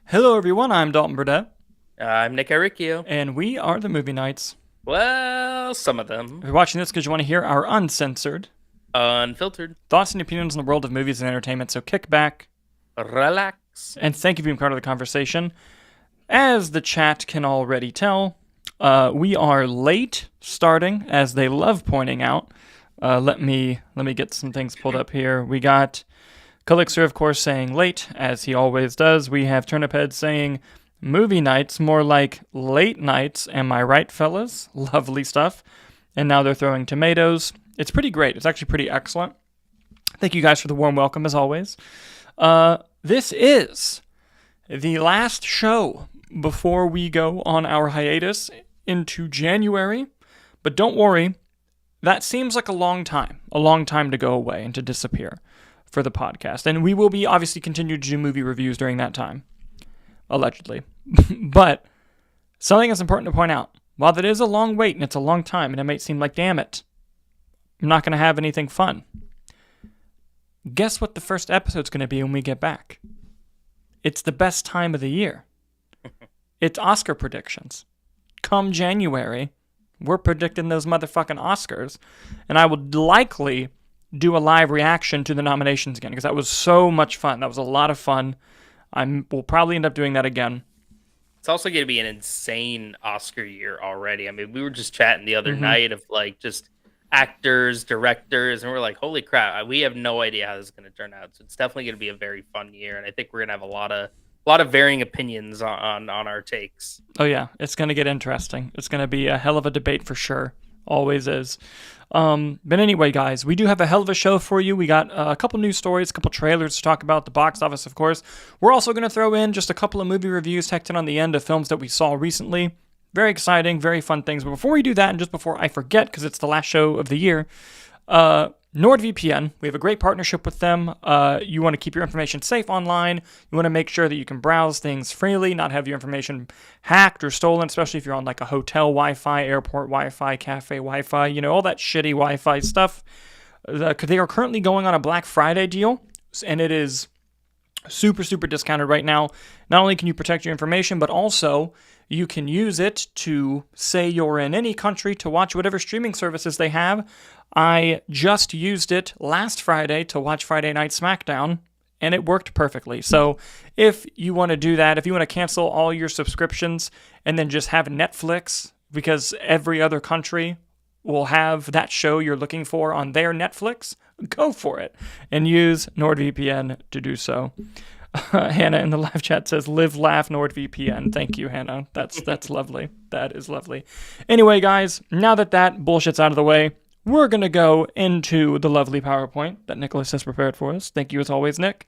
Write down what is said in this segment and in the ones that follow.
Hello, everyone. I'm Dalton Burdett, I'm Nick Aricchio. and we are the Movie Nights. Well, some of If them. you're watching this because you want to hear our uncensored Unfiltered. thoughts and opinions on the world of movies and entertainment, so kick back Relax. and thank you for being part of the conversation. As the chat can already tell, we are late starting, as they love pointing out. Let me get some things pulled up here. We got Calixer, of course, saying late, as he always does. We have Turniphead saying movie nights, more like late nights. Am I right, fellas? Lovely stuff. And now they're throwing tomatoes. It's pretty great. It's actually pretty excellent. Thank you guys for the warm welcome, as always. This is the last show before we go on our hiatus into January. But don't worry, that seems like a long time to go away and to disappear for the podcast. And we will be obviously continue to do movie reviews during that time, allegedly. But something that's important to point out, while that is a long wait and it's a long time, and it might seem like, damn it, I'm not going to have anything fun. Guess what the first episode's going to be when we get back? It's the best time of the year. It's Oscar predictions. Come January, we're predicting those motherfucking Oscars, and I would likely do a live reaction to the nominations again, because that was so much fun. That was a lot of fun. We'll probably end up doing that again. It's also going to be an insane Oscar year already. I mean, we were just chatting the other night of like just actors, directors, and we're like, holy crap, we have no idea how this is going to turn out. So it's definitely going to be a very fun year, and I think we're going to have a lot of varying opinions on our takes. Oh yeah, it's going to get interesting. It's going to be a hell of a debate for sure. Always is. But anyway, guys, we do have a hell of a show for you. We got a couple news stories, a couple trailers to talk about, the box office, of course. We're also going to throw in just a couple of movie reviews tacked in on the end of films that we saw recently. Very exciting, very fun things. But before we do that, and just before I forget, because it's the last show of the year, NordVPN, we have a great partnership with them. You want to keep your information safe online. You want to make sure that you can browse things freely, not have your information hacked or stolen, especially if you're on like a hotel Wi-Fi, airport Wi-Fi, cafe Wi-Fi, all that shitty Wi-Fi stuff. They are currently going on a Black Friday deal, and it is super, super discounted right now. Not only can you protect your information, but also you can use it to say you're in any country to watch whatever streaming services they have. I just used it last Friday to watch Friday Night SmackDown, and it worked perfectly. So if you want to do that, if you want to cancel all your subscriptions and then just have Netflix, because every other country will have that show you're looking for on their Netflix, go for it and use NordVPN to do so. Hannah in the live chat says, live, laugh, NordVPN. Thank you, Hannah. That's lovely. That is lovely. Anyway, guys, now that bullshit's out of the way, we're going to go into the lovely PowerPoint that Nicholas has prepared for us. Thank you as always, Nick.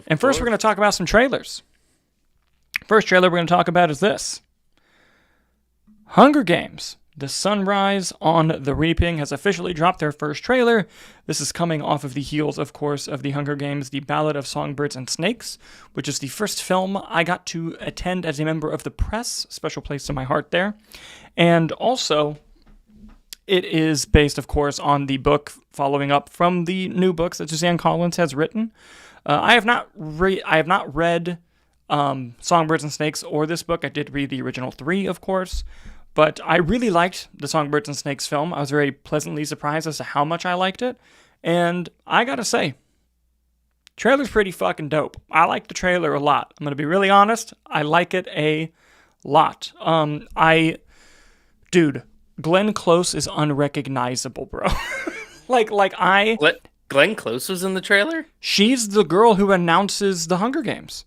And first, we're going to talk about some trailers. First trailer we're going to talk about is this. Hunger Games: The Sunrise on the Reaping has officially dropped their first trailer. This is coming off of the heels, of course, of the Hunger Games: The Ballad of Songbirds and Snakes, which is the first film I got to attend as a member of the press. Special place in my heart there. And also, it is based, of course, on the book following up from the new books that Suzanne Collins has written. I have not read Songbirds and Snakes or this book. I did read the original 3, of course. But I really liked the Songbirds and Snakes film. I was very pleasantly surprised as to how much I liked it. And I gotta say, trailer's pretty fucking dope. I like the trailer a lot. I'm gonna be really honest. I like it a lot. Dude, Glenn Close is unrecognizable, bro. Glenn Close was in the trailer? She's the girl who announces the Hunger Games.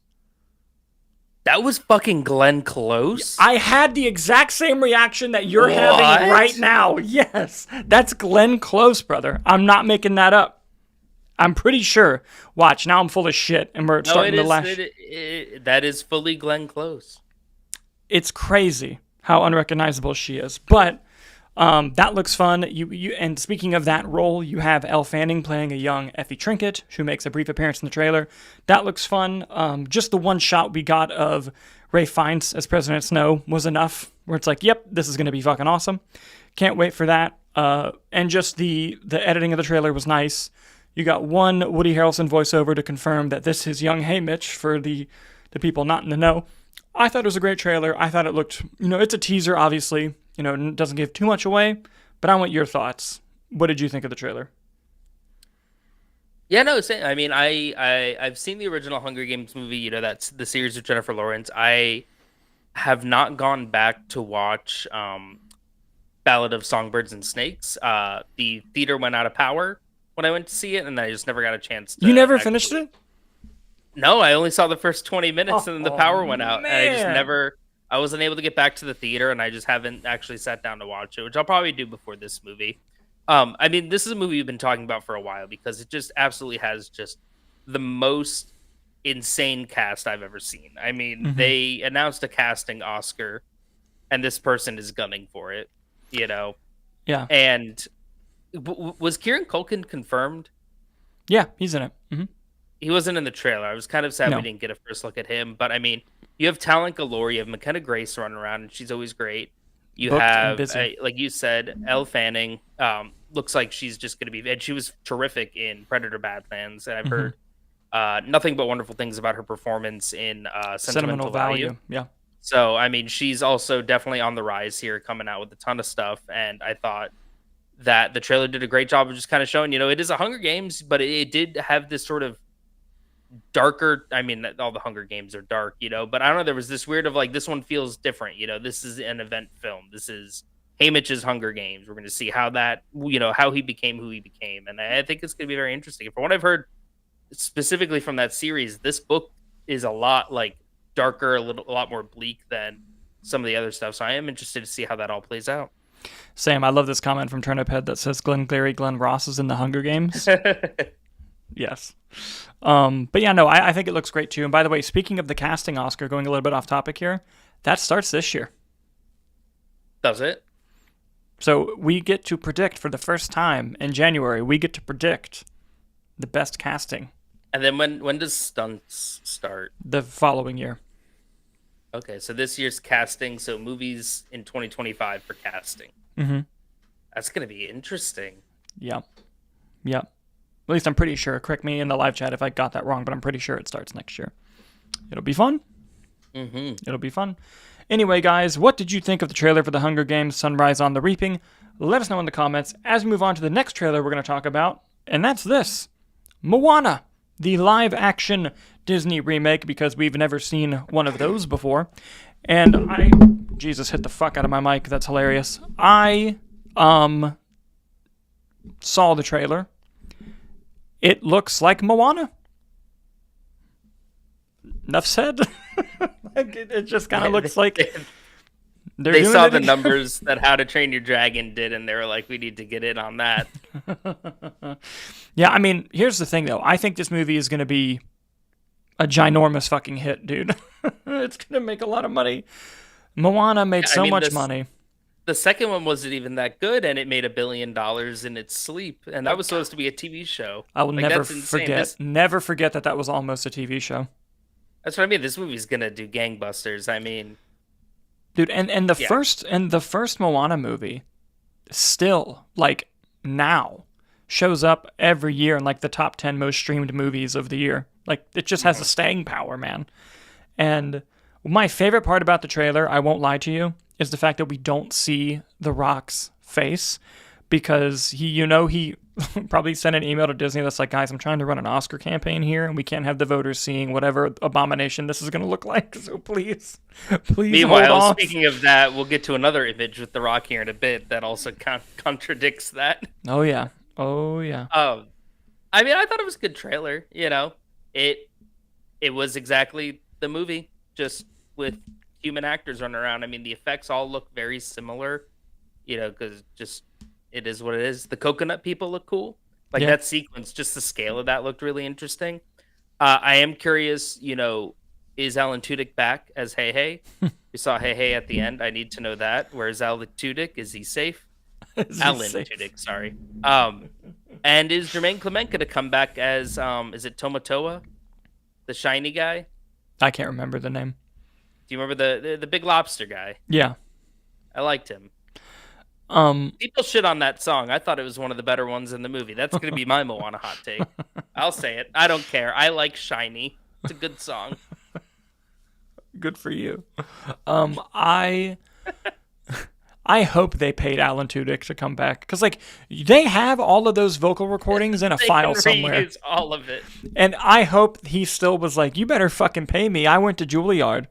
That was fucking Glenn Close? I had the exact same reaction that you're having right now. Yes, that's Glenn Close, brother. I'm not making that up. I'm pretty sure. Watch, now I'm full of shit, and we're starting to lash. That is fully Glenn Close. It's crazy how unrecognizable she is, but that looks fun. And speaking of that role, you have Elle Fanning playing a young Effie Trinket, who makes a brief appearance in the trailer. That looks fun. Just the one shot we got of Ralph Fiennes as President Snow was enough, where it's like, yep, this is going to be fucking awesome. Can't wait for that. And just the editing of the trailer was nice. You got one Woody Harrelson voiceover to confirm that this is young Haymitch for the the people not in the know. I thought it was a great trailer. I thought it looked, it's a teaser, obviously. It doesn't give too much away, but I want your thoughts. What did you think of the trailer? Yeah, no, same. I mean, I've seen the original Hunger Games movie. That's the series with Jennifer Lawrence. I have not gone back to watch Ballad of Songbirds and Snakes. The theater went out of power when I went to see it, and I just never got a chance to. You never finished it? No, I only saw the first 20 minutes, and then the power went out, man. and I just never. I wasn't able to get back to the theater, and I just haven't actually sat down to watch it, which I'll probably do before this movie. I mean, this is a movie we've been talking about for a while because it just absolutely has just the most insane cast I've ever seen. I mean, they announced a casting Oscar, and this person is gunning for it, Yeah. And was Kieran Culkin confirmed? Yeah, he's in it. Mm-hmm. He wasn't in the trailer. I was kind of sad No. we didn't get a first look at him. But, I mean, you have talent galore. You have McKenna Grace running around, and she's always great. You Booked and have, busy. like you said, Elle Fanning. Looks like she's just going to be... And she was terrific in Predator Badlands. And I've heard nothing but wonderful things about her performance in Sentimental Value. Yeah. So, I mean, she's also definitely on the rise here, coming out with a ton of stuff. And I thought that the trailer did a great job of just kind of showing, it is a Hunger Games, but it did have this sort of darker. I mean, all the Hunger Games are dark, but I don't know. There was this weird of like, this one feels different. This is an event film. This is Haymitch's Hunger Games. We're going to see how that, how he became who he became. And I think it's going to be very interesting. From what I've heard specifically from that series, this book is a lot like darker, a lot more bleak than some of the other stuff. So I am interested to see how that all plays out. Sam, I love this comment from Turnip Head that says Glenn Ross is in the Hunger Games. Yes. But yeah, no, I think it looks great too. And by the way, speaking of the casting Oscar, going a little bit off topic here, that starts this year. Does it? So we get to predict for the first time in January, we get to predict the best casting. And then when does stunts start? The following year. Okay, so this year's casting, so movies in 2025 for casting. Mm-hmm. That's going to be interesting. Yeah. Yeah. At least I'm pretty sure. Correct me in the live chat if I got that wrong, but I'm pretty sure it starts next year. It'll be fun. Mm-hmm. It'll be fun. Anyway, guys, what did you think of the trailer for The Hunger Games: Sunrise on the Reaping? Let us know in the comments as we move on to the next trailer we're going to talk about, and that's this. Moana, the live-action Disney remake, because we've never seen one of those before. And Jesus, hit the fuck out of my mic. That's hilarious. I saw the trailer. It looks like Moana. Enough said. It just kind of looks like they saw the numbers that How to Train Your Dragon did, and they were like, we need to get in on that. Yeah, I mean, here's the thing, though. I think this movie is going to be a ginormous fucking hit, dude. It's going to make a lot of money. Moana made so much money. The second one wasn't even that good, and it made $1 billion in its sleep, and that was supposed to be a TV show. I will never forget. Never forget that was almost a TV show. That's what I mean. This movie's gonna do gangbusters. I mean, dude, and the first Moana movie, still like now, shows up every year in like the top 10 most streamed movies of the year. Like it just has a staying power, man. And my favorite part about the trailer, I won't lie to you, is the fact that we don't see The Rock's face, because he probably sent an email to Disney that's like, guys, I'm trying to run an Oscar campaign here, and we can't have the voters seeing whatever abomination this is going to look like. So please Meanwhile, hold off. Speaking of that, we'll get to another image with The Rock here in a bit that also contradicts that. Oh yeah. I mean, I thought it was a good trailer. It was exactly the movie, just with human actors running around. I mean, the effects all look very similar, because just it is what it is. The coconut people look cool. Like that sequence, just the scale of that looked really interesting. I am curious, is Alan Tudyk back as Hey Hey? We saw Hey Hey at the end. I need to know that. Where's Alan Tudyk? Is he safe? Alan Tudyk, sorry. And is Jermaine Clement going to come back as, is it Tomatoa? The shiny guy? I can't remember the name. Do you remember the Big Lobster guy? Yeah. I liked him. People shit on that song. I thought it was one of the better ones in the movie. That's going to be my Moana hot take. I'll say it. I don't care. I like Shiny. It's a good song. Good for you. I hope they paid Alan Tudyk to come back because, like, they have all of those vocal recordings in a They file can somewhere, reuse all of it. and I hope he still was like, "You better fucking pay me." I went to Juilliard.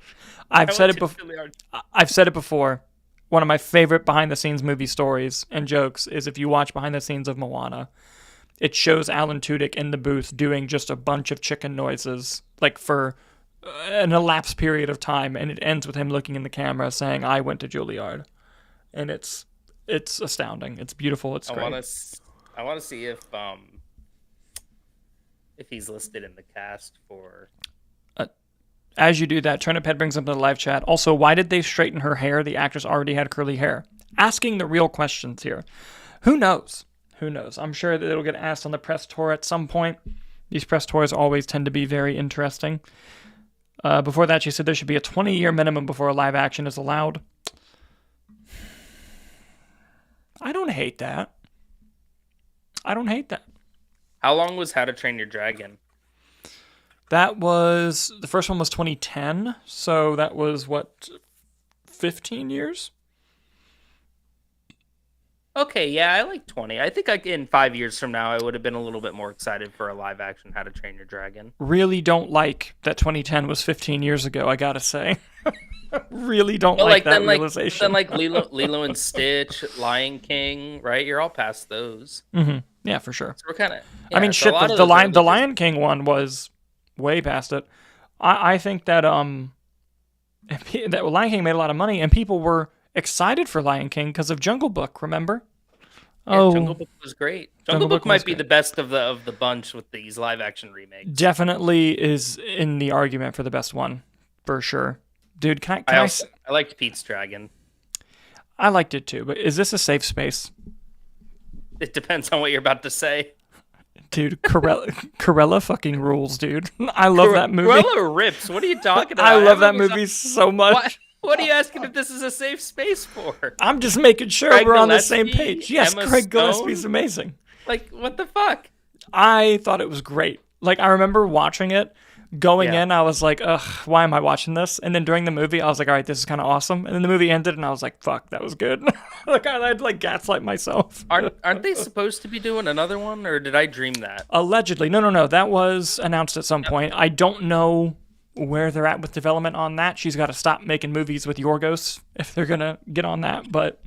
I've said it before. I've said it before. One of my favorite behind-the-scenes movie stories and jokes is if you watch behind the scenes of Moana, it shows Alan Tudyk in the booth doing just a bunch of chicken noises, like for an elapsed period of time, and it ends with him looking in the camera saying, "I went to Juilliard." And it's astounding. It's beautiful. It's great. I want to see if he's listed in the cast for. As you do that, Turnip Head brings up the live chat. Also, why did they straighten her hair? The actress already had curly hair. Asking the real questions here. Who knows? Who knows? I'm sure that it'll get asked on the press tour at some point. These press tours always tend to be very interesting. Before that, she said there should be a 20-year minimum before a live action is allowed. I don't hate that. How long was How to Train Your Dragon? That was, the first one was 2010, so that was, 15 years? Okay, yeah, I like 20. I think in 5 years from now, I would have been a little bit more excited for a live action How to Train Your Dragon. Really don't like that 2010 was 15 years ago, I gotta say. Really don't like that realization. Then like Lilo and Stitch, Lion King, right? You're all past those. Mm-hmm. Yeah, for sure. So we're kind of. I mean, shit. The Lion King one was way past it. I think that that Lion King made a lot of money, and people were excited for Lion King because of Jungle Book. Remember? Yeah, Jungle Book was great. Jungle Book might be the best of the bunch with these live action remakes. Definitely is in the argument for the best one, for sure. Dude, I liked Pete's Dragon. I liked it too, but is this a safe space? It depends on what you're about to say. Dude, Corella fucking rules, dude. I love that movie. Corella rips. What are you talking about? I love that movie so much. What are you asking if this is a safe space for? I'm just making sure we're on the same page. Yes, Craig Gillespie's amazing. Like, what the fuck? I thought it was great. Like, I remember watching it. Going in, I was like, ugh, why am I watching this? And then during the movie, I was like, all right, this is kind of awesome. And then the movie ended, and I was like, fuck, that was good. Like, I'd like gaslight myself. Aren't they supposed to be doing another one, or did I dream that? Allegedly. No. That was announced at some point. I don't know where they're at with development on that. She's got to stop making movies with Yorgos if they're going to get on that. But,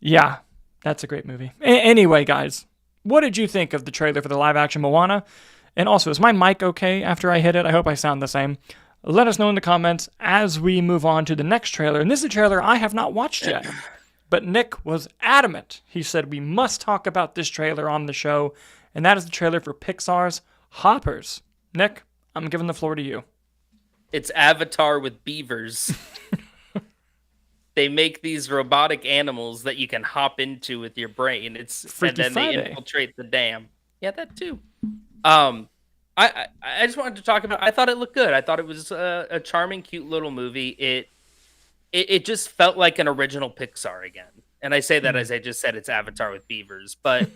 yeah, that's a great movie. Anyway, guys, what did you think of the trailer for the live-action Moana? And also, is my mic okay after I hit it? I hope I sound the same. Let us know in the comments as we move on to the next trailer. And this is a trailer I have not watched yet. But Nick was adamant. He said we must talk about this trailer on the show. And that is the trailer for Pixar's Hoppers. Nick, I'm giving the floor to you. It's Avatar with beavers. They make these robotic animals that you can hop into with your brain. And then they infiltrate the dam. Yeah, that too. I just wanted to talk about. I thought it looked good. I thought it was a charming, cute little movie. It just felt like an original Pixar again. And I say that as I just said, it's Avatar with beavers. But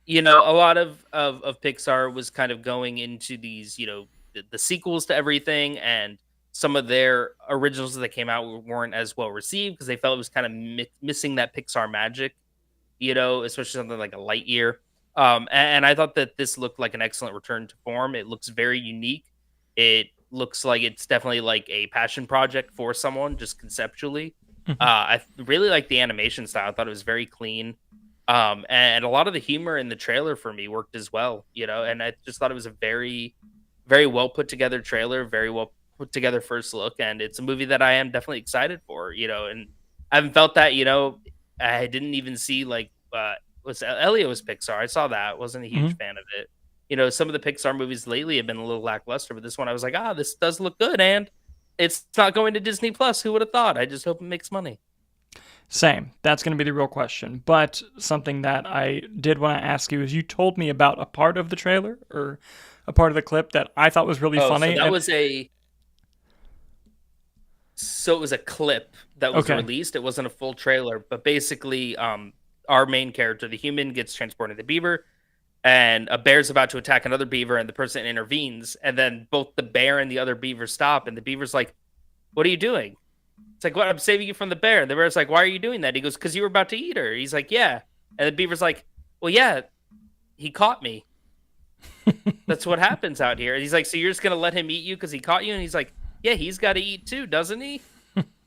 a lot of Pixar was kind of going into these, the sequels to everything, and some of their originals that came out weren't as well received because they felt it was kind of missing that Pixar magic. Especially something like a Lightyear. And I thought that this looked like an excellent return to form. It looks very unique. It looks like it's definitely like a passion project for someone, just conceptually. I really like the animation style. I thought it was very clean. And a lot of the humor in the trailer for me worked as well, and I just thought it was a very, very well put together trailer, very well put together first look. And it's a movie that I am definitely excited for, and I haven't felt that, I didn't even see Elio was Pixar. I saw that. Wasn't a huge fan of it. Some of the Pixar movies lately have been a little lackluster, but this one I was like, this does look good, and it's not going to Disney Plus. Who would have thought? I just hope it makes money. Same. That's going to be the real question. But something that I did want to ask you is you told me about a part of the trailer or a part of the clip that I thought was really funny. So it was a clip that was released. It wasn't a full trailer, but basically, our main character, the human, gets transported to the beaver, and a bear's about to attack another beaver, and the person intervenes, and then both the bear and the other beaver stop, and the beaver's like, what are you doing? It's like, what? I'm saving you from the bear. And the bear's like, why are you doing that? He goes, because you were about to eat her. He's like, yeah. And the beaver's like, well, yeah, he caught me. That's what happens out here. And he's like, so you're just going to let him eat you because he caught you? And he's like, yeah, he's got to eat too, doesn't he?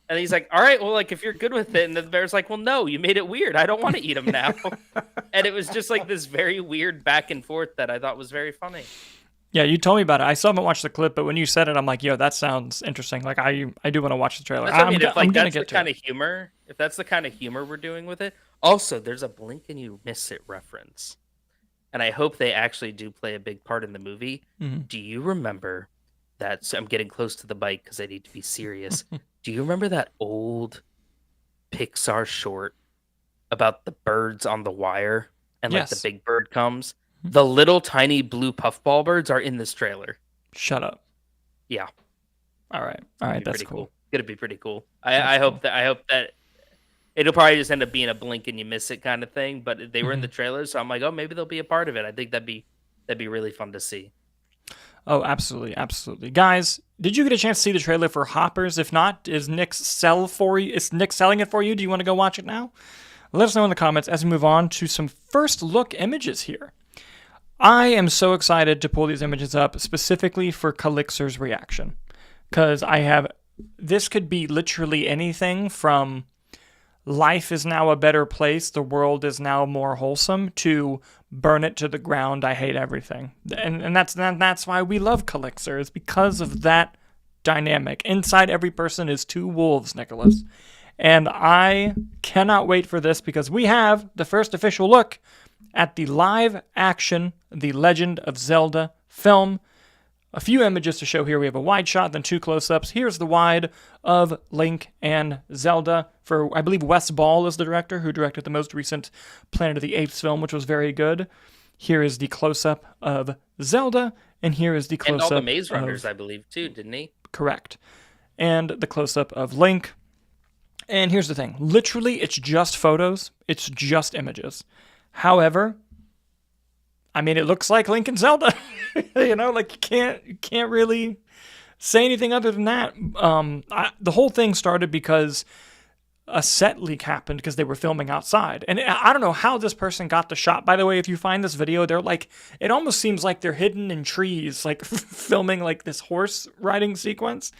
And he's like, all right, well, like, if you're good with it. And the bear's like, well, no, you made it weird. I don't want to eat him now. And it was just like this very weird back and forth that I thought was very funny. Yeah, you told me about it. I still haven't watched the clip, but when you said it, I'm like, yo, that sounds interesting. Like, I do want to watch the trailer. That's what I mean. If like I'm gonna that's the get to kind it. of humor, if that's the kind of humor we're doing with it. Also, there's a blink and you miss it reference. And I hope they actually do play a big part in the movie. Mhm. Do you remember that? So I'm getting close to the bike because I need to be serious. Do you remember that old Pixar short about the birds on the wire and like the Yes. big bird comes? The little tiny blue puffball birds are in this trailer. Shut up. Yeah, All right. it'd be That's pretty cool. Gonna be pretty cool. That's I cool. hope that it'll probably just end up being a blink and you miss it kind of thing. But they were in the trailer, so I'm like, oh, maybe they'll be a part of it. I think that'd be really fun to see. Oh, absolutely, absolutely. Guys, did you get a chance to see the trailer for Hoppers? If not, is Nick selling it for you? Do you want to go watch it now? Let us know in the comments as we move on to some first look images here. I am so excited to pull these images up specifically for Calixer's reaction. Because this could be literally anything from life is now a better place, the world is now more wholesome, to burn it to the ground, I hate everything. And that's why we love Calixer, is because of that dynamic. Inside every person is two wolves, Nicholas. And I cannot wait for this because we have the first official look at the live action The Legend of Zelda film. A few images to show here. We have a wide shot, then two close-ups. Here's the wide of Link and Zelda. I believe Wes Ball is the director who directed the most recent Planet of the Apes film, which was very good. Here is the close-up of Zelda, and here is the close-up And all the Maze Runners, I believe, too, didn't he? Correct. And the close-up of Link. And here's the thing. Literally, it's just photos. It's just images. However, I mean, it looks like Link and Zelda. Like you can't really say anything other than that. The whole thing started because a set leak happened because they were filming outside. And I don't know how this person got the shot. By the way, if you find this video, they're like, it almost seems like they're hidden in trees, like filming like this horse riding sequence.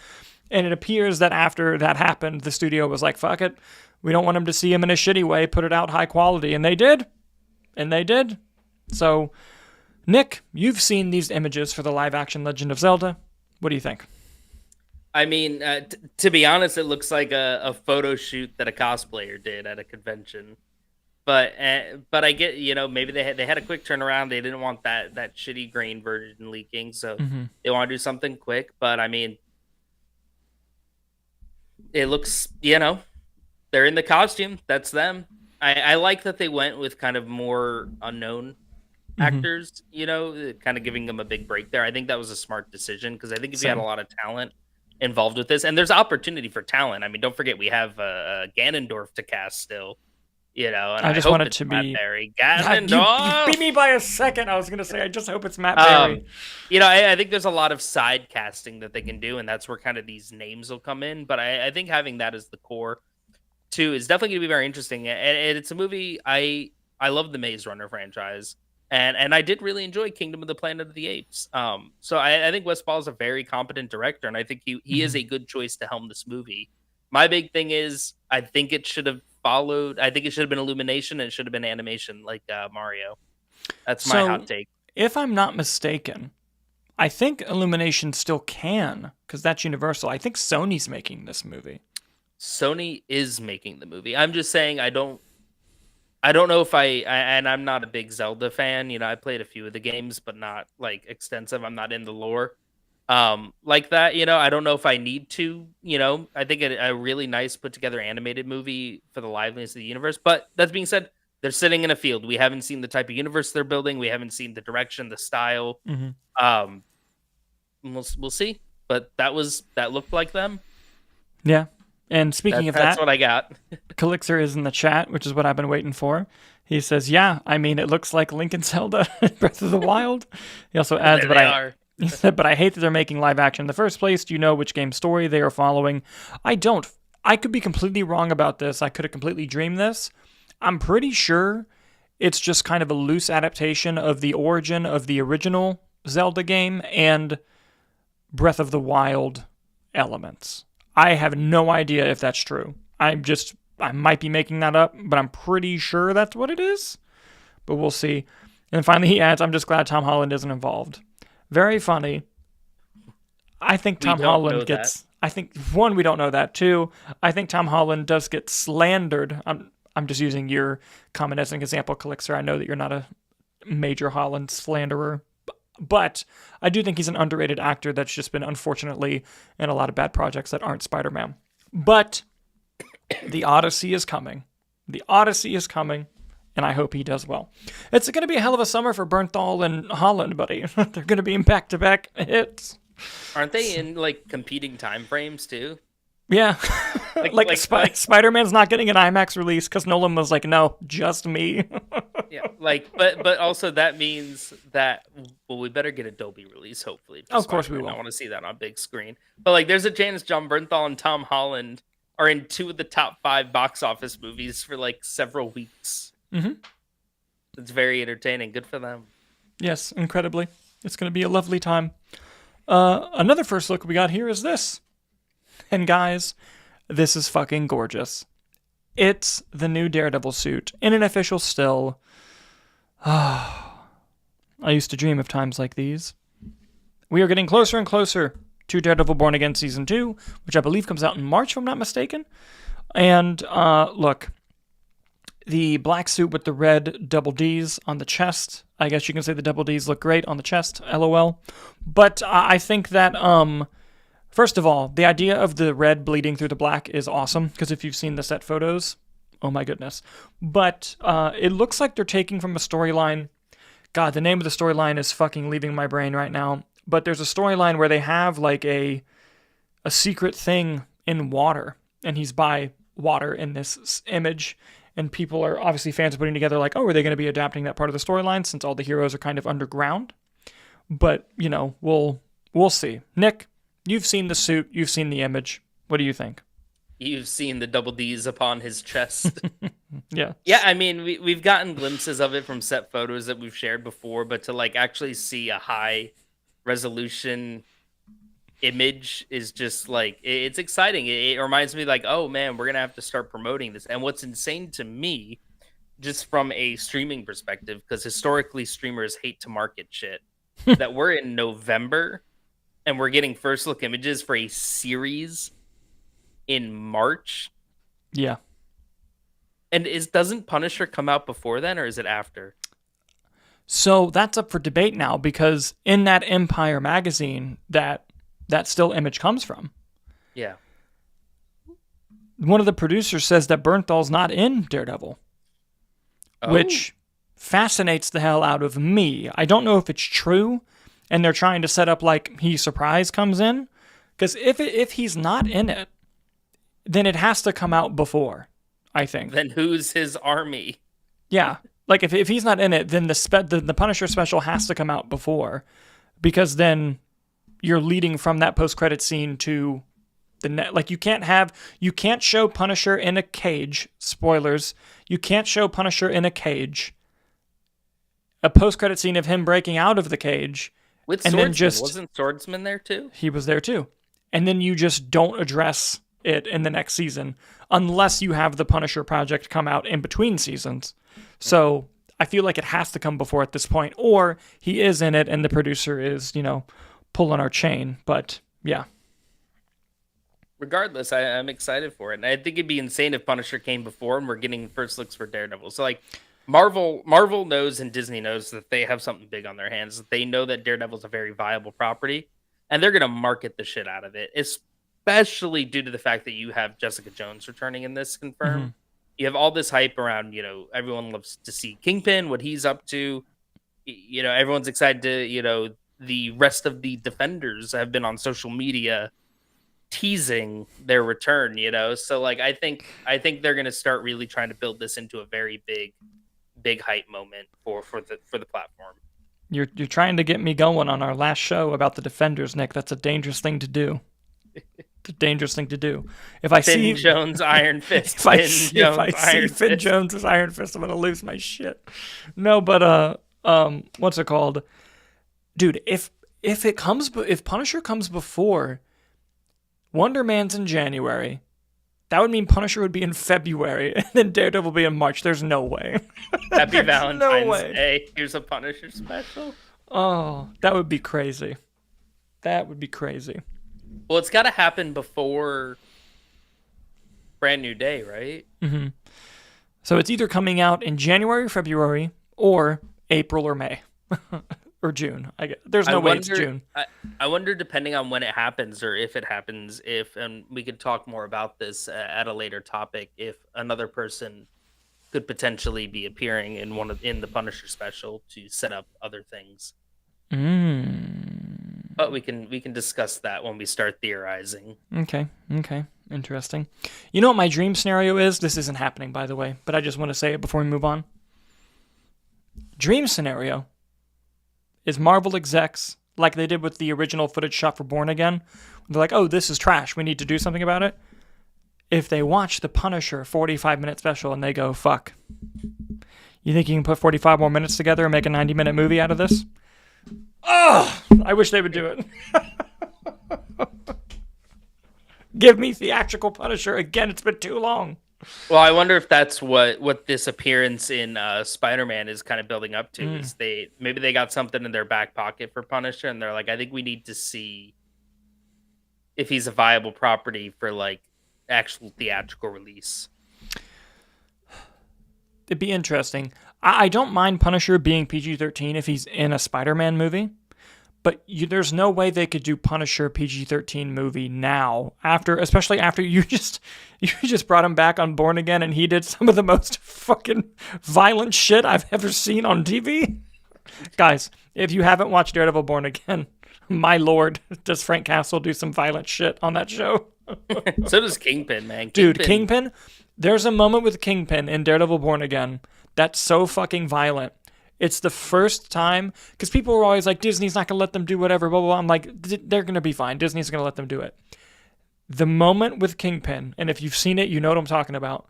And it appears that after that happened, the studio was like, fuck it. We don't want them to see him in a shitty way. Put it out high quality. And they did. So, Nick, you've seen these images for the live-action Legend of Zelda. What do you think? I mean, to be honest, it looks like a photo shoot that a cosplayer did at a convention. But I get, maybe they had a quick turnaround. They didn't want that shitty green version leaking, so they want to do something quick. But I mean, it looks, they're in the costume. That's them. I like that they went with kind of more unknown actors, kind of giving them a big break there. I think that was a smart decision because I think if you had a lot of talent involved with this, and there's opportunity for talent. I mean, don't forget we have Ganondorf to cast still, and I just want it to Matt be Berry. Ganondorf. You beat me by a second. I was gonna say I just hope it's Matt Berry. I think there's a lot of side casting that they can do, and that's where kind of these names will come in. But I think having that as the core too is definitely going to be very interesting. And it's a movie I love the Maze Runner franchise. And I did really enjoy Kingdom of the Planet of the Apes. So I think Wes Ball is a very competent director, and I think he is a good choice to helm this movie. My big thing is I think it should have followed. I think it should have been Illumination and it should have been animation like Mario. That's my hot take. If I'm not mistaken, I think Illumination still can because that's Universal. I think Sony's making this movie. Sony is making the movie. I'm just saying I don't know if and I'm not a big Zelda fan. I played a few of the games, but not like extensive. I'm not in the lore like that. I don't know if I need to. I think a really nice put together animated movie for the liveliness of the universe. But that being said, they're sitting in a field. We haven't seen the type of universe they're building. We haven't seen the direction, the style. We'll see. But that looked like them. Yeah. And speaking of that, that's what I got. Calixer is in the chat, which is what I've been waiting for. He says, yeah, I mean, it looks like Link and Zelda Breath of the Wild. He also adds, He said, but I hate that they're making live action in the first place. Do you know which game story they are following? I don't. I could be completely wrong about this. I could have completely dreamed this. I'm pretty sure it's just kind of a loose adaptation of the origin of the original Zelda game and Breath of the Wild elements. I have no idea if that's true. I might be making that up, but I'm pretty sure that's what it is. But we'll see. And finally, he adds, I'm just glad Tom Holland isn't involved. Very funny. I think Tom Holland gets. I think, one, we don't know that. Two, I think Tom Holland does get slandered. I'm just using your comment as an example, Calixer. I know that you're not a major Holland slanderer. But I do think he's an underrated actor that's just been, unfortunately, in a lot of bad projects that aren't Spider-Man. But the Odyssey is coming. The Odyssey is coming, and I hope he does well. It's going to be a hell of a summer for Bernthal and Holland, buddy. They're going to be in back-to-back hits. Aren't they in like competing time frames too? Yeah. Spider-Man's not getting an IMAX release because Nolan was like, no, just me. Yeah, but also that means that, well, we better get a Dolby release, hopefully. Of course we will. I want to see that on big screen. But like, there's a chance John Bernthal and Tom Holland are in 2 of the top 5 box office movies for like several weeks. Mm-hmm. It's very entertaining. Good for them. Yes, incredibly. It's going to be a lovely time. Another first look we got here is this. And guys, this is fucking gorgeous. It's the new Daredevil suit in an official still. I used to dream of times like these. We are getting closer and closer to Daredevil Born Again Season 2, which I believe comes out in March, if I'm not mistaken. And look, the black suit with the red double Ds on the chest. I guess you can say the double Ds look great on the chest, LOL. But I think that, first of all, the idea of the red bleeding through the black is awesome, because if you've seen the set photos, oh my goodness. But it looks like they're taking from a storyline. God, the name of the storyline is fucking leaving my brain right now. But there's a storyline where they have like a secret thing in water, and he's by water in this image. And people are obviously fans are putting together like, oh, are they going to be adapting that part of the storyline since all the heroes are kind of underground? But, you know, we'll see. Nick, you've seen the suit, you've seen the image. What do you think? You've seen the double D's upon his chest. Yeah. Yeah, I mean, we've gotten glimpses of it from set photos that we've shared before, but to like actually see a high resolution image is just like, it's exciting. It reminds me like, oh man, we're gonna have to start promoting this. And what's insane to me, just from a streaming perspective, because historically streamers hate to market shit, that we're in November and we're getting first look images for a series in March. Yeah. And doesn't Punisher come out before then, or is it after? So that's up for debate now, because in that Empire magazine that still image comes from, Yeah. one of the producers says that Bernthal's not in Daredevil, which fascinates the hell out of me. I don't know if it's true, and they're trying to set up like he surprise comes in, because if he's not in it, then it has to come out before, I think. Then who's his army? Yeah. Like, if he's not in it, then the Punisher special has to come out before, because then you're leading from that post-credit scene to the net. Like, you can't show Punisher in a cage. Spoilers. You can't show Punisher in a cage. A post-credit scene of him breaking out of the cage. With and Swordsman. then just, wasn't Swordsman there too? He was there too. And then you just don't address it in the next season unless you have the Punisher project come out in between seasons. So I feel like it has to come before at this point, or he is in it and the producer is, pulling our chain. But yeah. Regardless, I'm excited for it. And I think it'd be insane if Punisher came before and we're getting first looks for Daredevil. So like Marvel knows and Disney knows that they have something big on their hands. They know that Daredevil's a very viable property, and they're going to market the shit out of it, especially due to the fact that you have Jessica Jones returning in this confirmed. Mm-hmm. You have all this hype around, everyone loves to see Kingpin, what he's up to. Everyone's excited to, the rest of the Defenders have been on social media teasing their return, So like, I think they're going to start really trying to build this into a very big hype moment for the platform. You're trying to get me going on our last show about the Defenders, Nick. That's a dangerous thing to do. It's a dangerous thing to do. If I see Finn Jones Iron Fist. if I see Finn Jones' Iron Fist, I'm gonna lose my shit. No, but what's it called, dude? If Punisher comes before Wonder Man's in January, that would mean Punisher would be in February, and then Daredevil will be in March. There's no way. Happy Valentine's Day. Here's a Punisher special. Oh, that would be crazy. That would be crazy. Well, it's got to happen before Brand New Day, right? Mm-hmm. So it's either coming out in January, February, or April or May. Or June. There's no way it's June. I wonder, depending on when it happens or if it happens, and we could talk more about this at a later topic, if another person could potentially be appearing in the Punisher special to set up other things. But we can discuss that when we start theorizing. Okay. Interesting. You know what my dream scenario is? This isn't happening, by the way, but I just want to say it before we move on. Dream scenario is Marvel execs, like they did with the original footage shot for Born Again. They're like, oh, this is trash. We need to do something about it. If they watch the Punisher 45-minute special and they go, fuck, you think you can put 45 more minutes together and make a 90-minute movie out of this? Oh, I wish they would do it. Give me theatrical Punisher. Again, it's been too long. Well, I wonder if that's what this appearance in Spider-Man is kind of building up to. Is maybe they got something in their back pocket for Punisher, and they're like, I think we need to see if he's a viable property for like actual theatrical release. It'd be interesting. I don't mind Punisher being PG-13 if he's in a Spider-Man movie, but there's no way they could do Punisher PG-13 movie now, especially after you just brought him back on Born Again and he did some of the most fucking violent shit I've ever seen on TV. Guys, if you haven't watched Daredevil Born Again, my lord, does Frank Castle do some violent shit on that show? So does Kingpin, man. Dude, Kingpin, there's a moment with Kingpin in Daredevil Born Again that's so fucking violent. It's the first time, because people were always like, Disney's not going to let them do whatever, blah, blah, blah. I'm like, they're going to be fine. Disney's going to let them do it. The moment with Kingpin, and if you've seen it, you know what I'm talking about,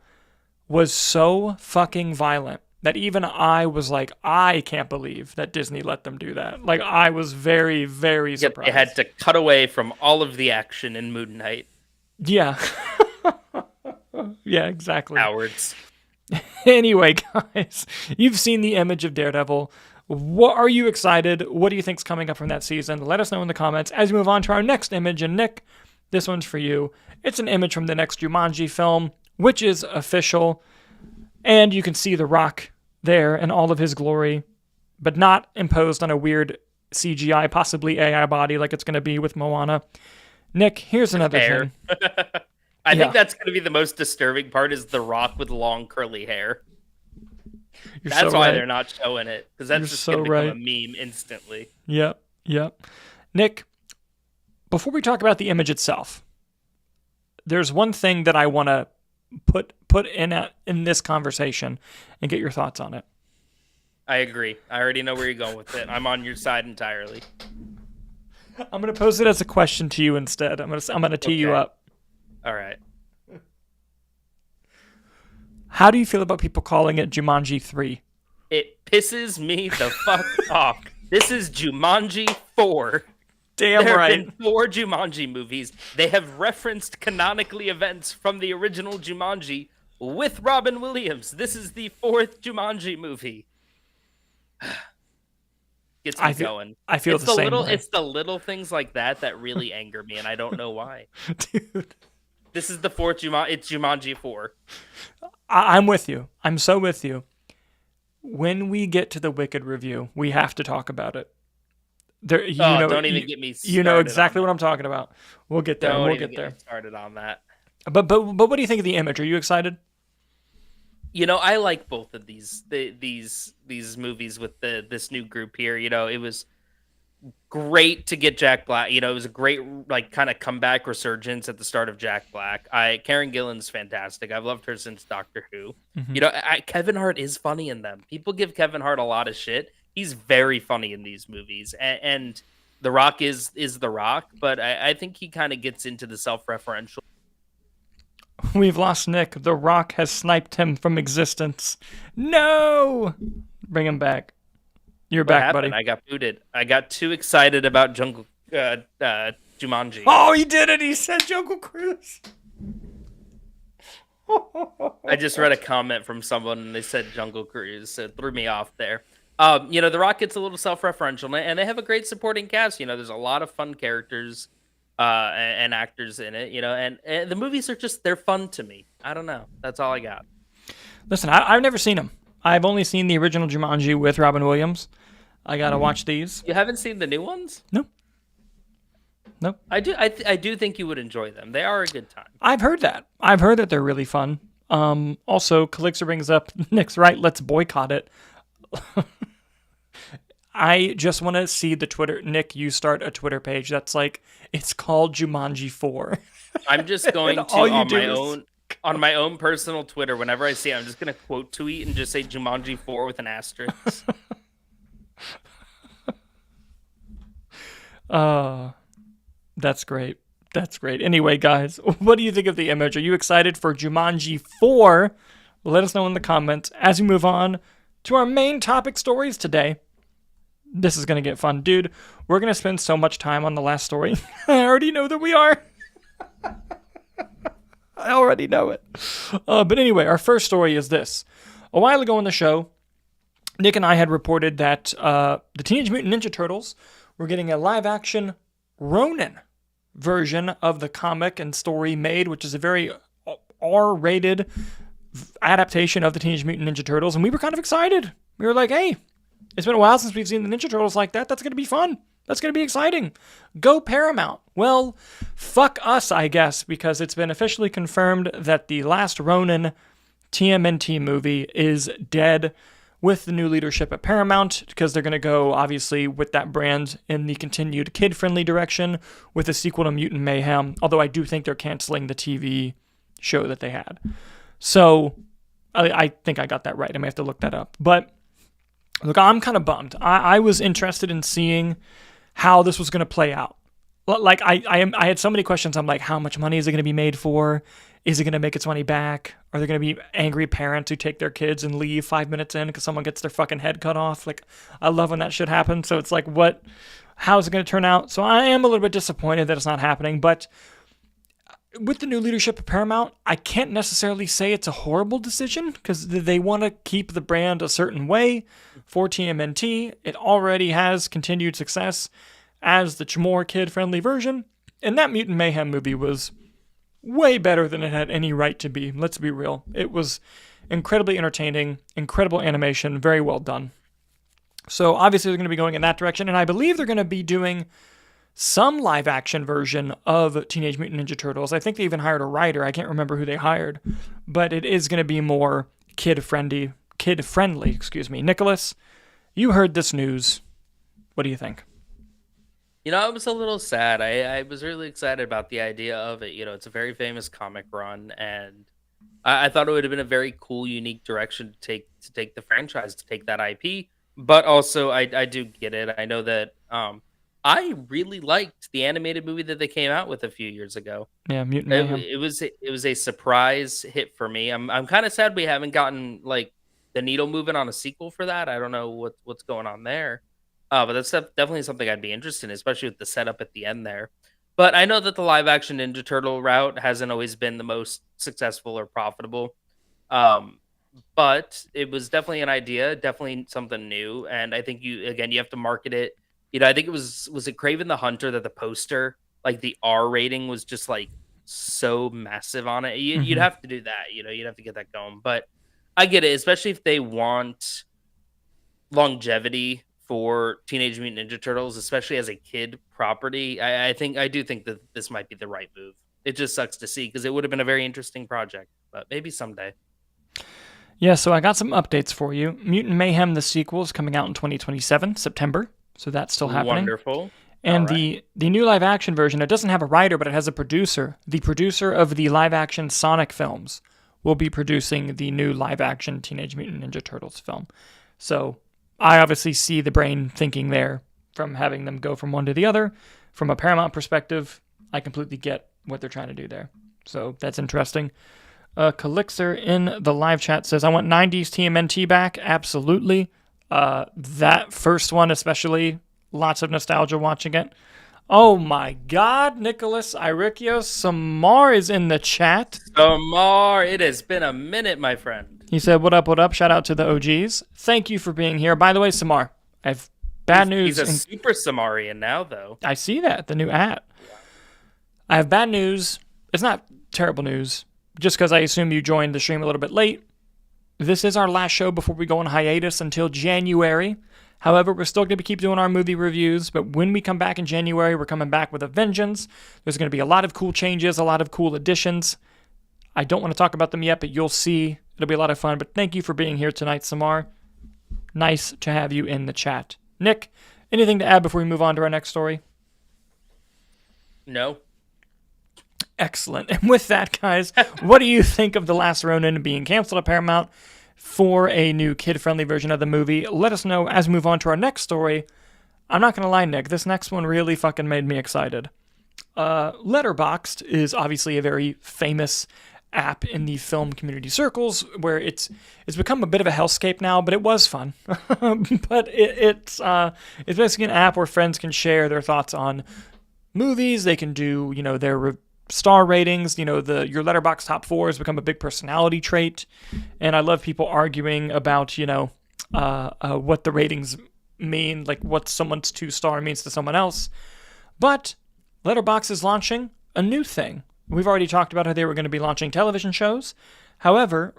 was so fucking violent that even I was like, I can't believe that Disney let them do that. Like, I was very, very surprised. They had to cut away from all of the action in Moon Knight. Yeah. Yeah, exactly. Cowards. Anyway, guys, you've seen the image of Daredevil. What are you excited? What do you think's coming up from that season? Let us know in the comments as we move on to our next image. And Nick, this one's for you. It's an image from the next Jumanji film, which is official. And you can see The Rock there in all of his glory, but not imposed on a weird CGI, possibly AI body like it's going to be with Moana. Nick, here's another thing. I think that's going to be the most disturbing part, is The Rock with long curly hair. That's why they're not showing it, because that's just going to become a meme instantly. Yep. Nick, before we talk about the image itself, there's one thing that I want to put in this conversation and get your thoughts on it. I agree. I already know where you're going with it. I'm on your side entirely. I'm going to pose it as a question to you instead. I'm going to tee you up. All right. How do you feel about people calling it Jumanji 3? It pisses me the fuck off. This is Jumanji 4. Damn there right. There have been 4 Jumanji movies. They have referenced canonically events from the original Jumanji with Robin Williams. This is the 4th Jumanji movie. Gets me going. I feel the same way. It's the little things like that really anger me, and I don't know why. Dude. This is the 4th Jumanji. It's Jumanji 4. I'm with you. I'm so with you. When we get to the Wicked review, we have to talk about it. Don't even get me started. You know exactly what I'm talking about. We'll get there. We'll get there. Started on that. But what do you think of the image? Are you excited? You know, I like both of these movies with this new group here. You know, it was great to get Jack Black. You know, it was a great kind of comeback resurgence at the start of Jack Black. Karen Gillan's fantastic. I've loved her since Doctor Who. Mm-hmm. You know, Kevin Hart is funny in them. People give Kevin Hart a lot of shit. he's very funny in these movies, and The Rock is The Rock, but I think he kind of gets into the self-referential. We've lost Nick. The Rock has sniped him from existence. No! Bring him back. You're What back, happened? buddy. I got booted. I got too excited about Jumanji. Oh, he did it! He said Jungle Cruise. I just read a comment from someone and they said Jungle Cruise, so it threw me off there. The Rock gets a little self-referential, and they have a great supporting cast. There's a lot of fun characters and actors in it. And the movies are they're fun to me. I don't know. That's all I got. Listen, I've never seen him. I've only seen the original Jumanji with Robin Williams. I gotta watch these. You haven't seen the new ones? No. Nope. I do. I do think you would enjoy them. They are a good time. I've heard that. I've heard that they're really fun. Also, Calixer brings up, Nick's right, let's boycott it. I just want to see the Twitter. Nick, you start a Twitter page that's like, it's called Jumanji 4. I'm just going to, on my own personal Twitter, whenever I see it, I'm just going to quote tweet and just say Jumanji 4 with an asterisk. That's great. That's great. Anyway, guys, what do you think of the image? Are you excited for Jumanji 4? Let us know in the comments as we move on to our main topic stories today. This is going to get fun. Dude, we're going to spend so much time on the last story. I already know that we are. I already know it. But anyway, our first story is this. A while ago on the show, Nick and I had reported that the Teenage Mutant Ninja Turtles were getting a live-action Ronin version of the comic and story made, which is a very R-rated adaptation of the Teenage Mutant Ninja Turtles, and we were kind of excited. We were like, hey, it's been a while since we've seen the Ninja Turtles like that. That's going to be fun. That's going to be exciting. Go Paramount. Well, fuck us, I guess, because it's been officially confirmed that the last Ronin TMNT movie is dead with the new leadership at Paramount, because they're going to go, obviously, with that brand in the continued kid-friendly direction with a sequel to Mutant Mayhem, although I do think they're canceling the TV show that they had. So, I think I got that right. I may have to look that up. But, look, I'm kind of bummed. I was interested in seeing how this was going to play out. Like, I had so many questions. I'm like, how much money is it going to be made for? Is it going to make its money back? Are there going to be angry parents who take their kids and leave 5 minutes in because someone gets their fucking head cut off? Like, I love when that shit happens. So it's like, how is it going to turn out? So I am a little bit disappointed that it's not happening. But with the new leadership at Paramount, I can't necessarily say it's a horrible decision, because they want to keep the brand a certain way for TMNT. It already has continued success as the more kid-friendly version. And that Mutant Mayhem movie was way better than it had any right to be. Let's be real. It was incredibly entertaining, incredible animation, very well done. So obviously they're going to be going in that direction, and I believe they're going to be doing some live-action version of Teenage Mutant Ninja Turtles. I think they even hired a writer. I can't remember who they hired, but it is going to be more kid-friendly. Nicholas, you heard this news. What do you think? I was a little sad. I was really excited about the idea of it. It's a very famous comic run, and I thought it would have been a very cool, unique direction to take the franchise, to take that IP. But also, I do get it. I know that I really liked the animated movie that they came out with a few years ago. Yeah, Mutant Mayhem. It was a surprise hit for me. I'm kind of sad we haven't gotten like the needle moving on a sequel for that. I don't know what's going on there. But that's definitely something I'd be interested in, especially with the setup at the end there. But I know that the live action Ninja Turtle route hasn't always been the most successful or profitable. But it was definitely an idea, definitely something new. And I think you have to market it. I think it was it Kraven the Hunter that the poster, like the R rating was just like so massive on it. You'd have to do that, you'd have to get that going. But I get it, especially if they want longevity for Teenage Mutant Ninja Turtles, especially as a kid property. I do think that this might be the right move. It just sucks to see, because it would have been a very interesting project, but maybe someday. Yeah, so I got some updates for you. Mutant Mayhem, the sequel, is coming out in 2027, September, so that's still happening. Wonderful. And the new live-action version, it doesn't have a writer, but it has a producer. The producer of the live-action Sonic films will be producing the new live-action Teenage Mutant Ninja Turtles film. So I obviously see the brain thinking there from having them go from one to the other. From a Paramount perspective, I completely get what they're trying to do there. So that's interesting. Calixer in the live chat says, I want 90s TMNT back. Absolutely. That first one, especially, lots of nostalgia watching it. Oh my God, Nicholas Iricchio Samar is in the chat. Samar, it has been a minute, my friend. He said, what up, what up? Shout out to the OGs. Thank you for being here. By the way, Samar, I have bad news. He's a super Samarian now, though. I see that, the new at. I have bad news. It's not terrible news, just because I assume you joined the stream a little bit late. This is our last show before we go on hiatus until January. However, we're still going to keep doing our movie reviews, but when we come back in January, we're coming back with a vengeance. There's going to be a lot of cool changes, a lot of cool additions. I don't want to talk about them yet, but you'll see. It'll be a lot of fun. But thank you for being here tonight, Samar. Nice to have you in the chat. Nick, anything to add before we move on to our next story? No. Excellent. And with that, guys, what do you think of The Last Ronin being canceled at Paramount for a new kid-friendly version of the movie? Let us know as we move on to our next story. I'm not going to lie, Nick, this next one really fucking made me excited. Letterboxd is obviously a very famous app in the film community circles where it's become a bit of a hellscape now, but it was fun. But it's basically an app where friends can share their thoughts on movies. They can do, their star ratings. Your Letterboxd top 4 has become a big personality trait, and I love people arguing about what the ratings mean, like what someone's 2-star means to someone else. But Letterboxd is launching a new thing. We've already talked about how they were going to be launching television shows. However,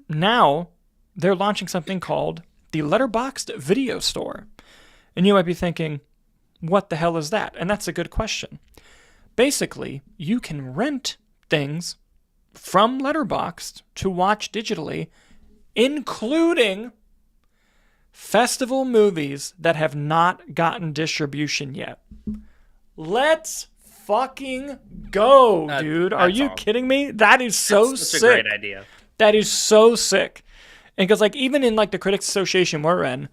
now they're launching something called the Letterboxd Video Store. And you might be thinking, what the hell is that? And that's a good question. Basically, you can rent things from Letterboxd to watch digitally, including festival movies that have not gotten distribution yet. Let's fucking go, dude. Are you kidding me? That is so sick. That's a great idea. That is so sick. And because even in the Critics Association we're in,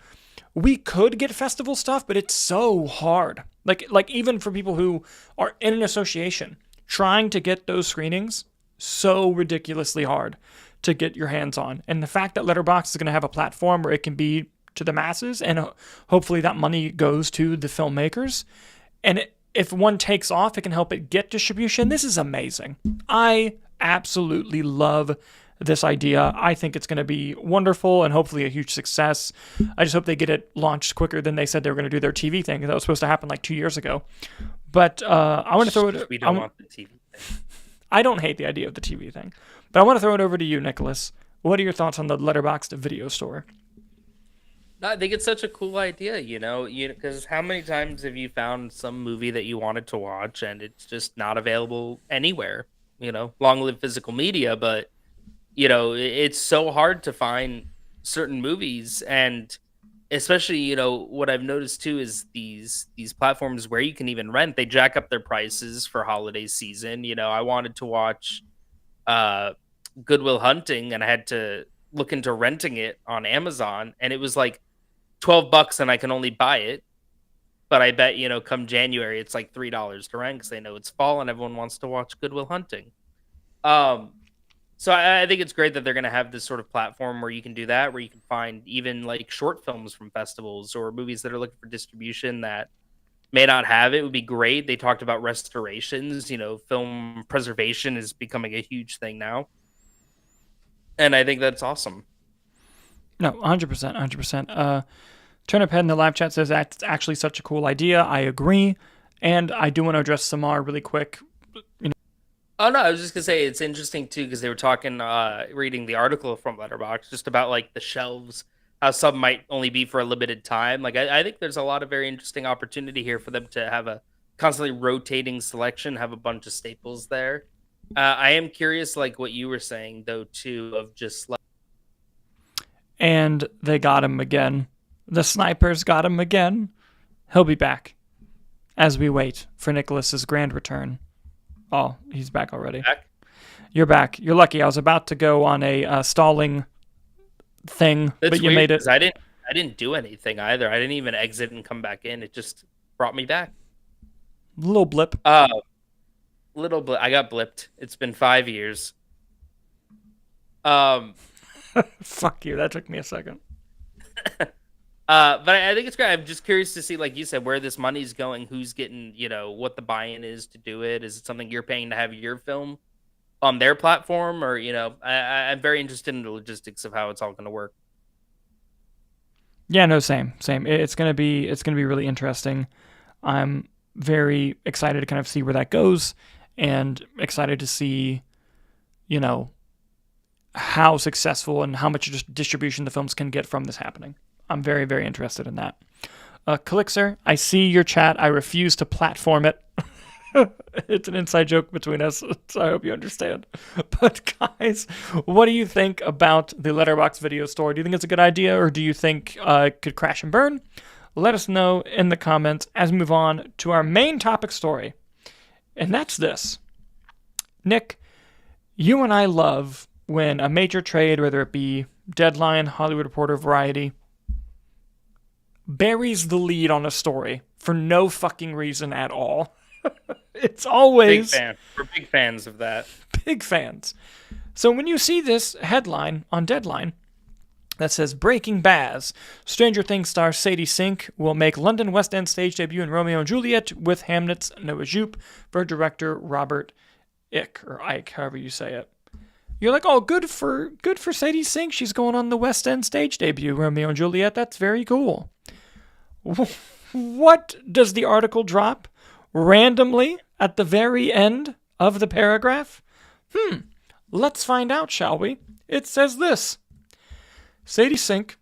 we could get festival stuff, but it's so hard. Like even for people who are in an association, trying to get those screenings, so ridiculously hard to get your hands on. And the fact that Letterboxd is going to have a platform where it can be to the masses, and hopefully that money goes to the filmmakers. And if one takes off, it can help it get distribution. This is amazing. I absolutely love this idea. I think it's going to be wonderful and hopefully a huge success. I just hope they get it launched quicker than they said they were going to do their TV thing. That was supposed to happen 2 years ago. But I want to throw it... We don't want the TV thing. I don't hate the idea of the TV thing. But I want to throw it over to you, Nicholas. What are your thoughts on the Letterboxd Video Store? I think it's such a cool idea, because how many times have you found some movie that you wanted to watch and it's just not available anywhere? Long live physical media, but it's so hard to find certain movies, and especially what I've noticed too is these platforms where you can even rent, they jack up their prices for holiday season. I wanted to watch Good Will Hunting, and I had to look into renting it on Amazon, and it was like $12 and I can only buy it. But I bet, come January, it's like $3 to rent because they know it's fall and everyone wants to watch Good Will Hunting. So I think it's great that they're going to have this sort of platform where you can do that, where you can find even short films from festivals or movies that are looking for distribution that may not have it. It would be great. They talked about restorations, film preservation is becoming a huge thing now. And I think that's awesome. No, 100%, 100%. Turnip Head in the live chat says that's actually such a cool idea. I agree. And I do want to address Samar really quick. Oh, no, I was just going to say it's interesting, too, because they were talking, reading the article from Letterboxd, just about, the shelves, how some might only be for a limited time. I think there's a lot of very interesting opportunity here for them to have a constantly rotating selection, have a bunch of staples there. I am curious, what you were saying, though, too, of just, And they got him again. The snipers got him again. He'll be back as we wait for Nicholas's grand return. Oh, he's back already. Back? You're back. You're lucky. I was about to go on a stalling thing, That's but you weird, made it. I didn't. I didn't do anything either. I didn't even exit and come back in. It just brought me back. Little blip. Uh, little blip. I got blipped. It's been 5 years. Um, Fuck you. That took me a second. but I think it's great. I'm just curious to see, like you said, where this money's going, who's getting, what the buy-in is to do it. Is it something you're paying to have your film on their platform, or I'm very interested in the logistics of how it's all going to work. Yeah, no, same. It's gonna be really interesting. I'm very excited to kind of see where that goes, and excited to see, you know, how successful and how much distribution the films can get from this happening. I'm very, very interested in that. Calixer, I see your chat. I refuse to platform it. It's an inside joke between us, so I hope you understand. But guys, what do you think about the Letterboxd video store? Do you think it's a good idea, or do you think it could crash and burn? Let us know in the comments as we move on to our main topic story. And that's this. Nick, you and I love when a major trade, whether it be Deadline, Hollywood Reporter, Variety, buries the lead on a story for no fucking reason at all. It's always big fan. We're big fans of that. Big fans. So when you see this headline on Deadline that says Breaking Baz, Stranger Things star Sadie Sink will make London West End stage debut in Romeo and Juliet with Hamlet's Noah Jupe for director Robert Icke, however you say it. You're like, oh, good for Sadie Sink. She's going on the West End stage debut, Romeo and Juliet. That's very cool. What does the article drop randomly at the very end of the paragraph? Let's find out, shall we? It says this. Sadie Sink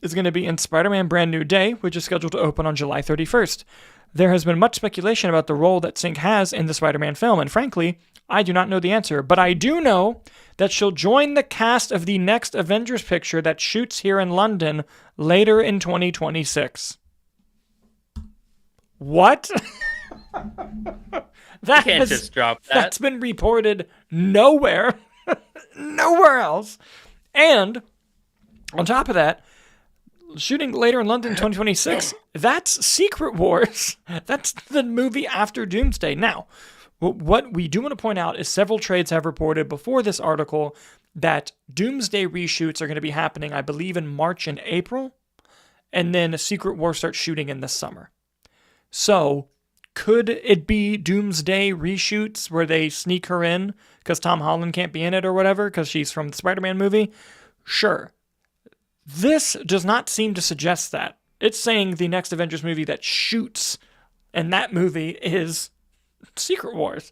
is going to be in Spider-Man Brand New Day, which is scheduled to open on July 31st. There has been much speculation about the role that Sink has in the Spider-Man film, and frankly, I do not know the answer, but I do know that she'll join the cast of the next Avengers picture that shoots here in London later in 2026. What? That can't just drop that. That's been reported nowhere. Nowhere else. And on top of that, shooting later in London 2026, that's Secret Wars. That's the movie after Doomsday. Now, what we do want to point out is several trades have reported before this article that Doomsday reshoots are going to be happening, I believe, in March and April, and then Secret Wars starts shooting in the summer. So, could it be Doomsday reshoots where they sneak her in because Tom Holland can't be in it or whatever because she's from the Spider-Man movie? Sure. This does not seem to suggest that. It's saying the next Avengers movie that shoots, and that movie is Secret Wars,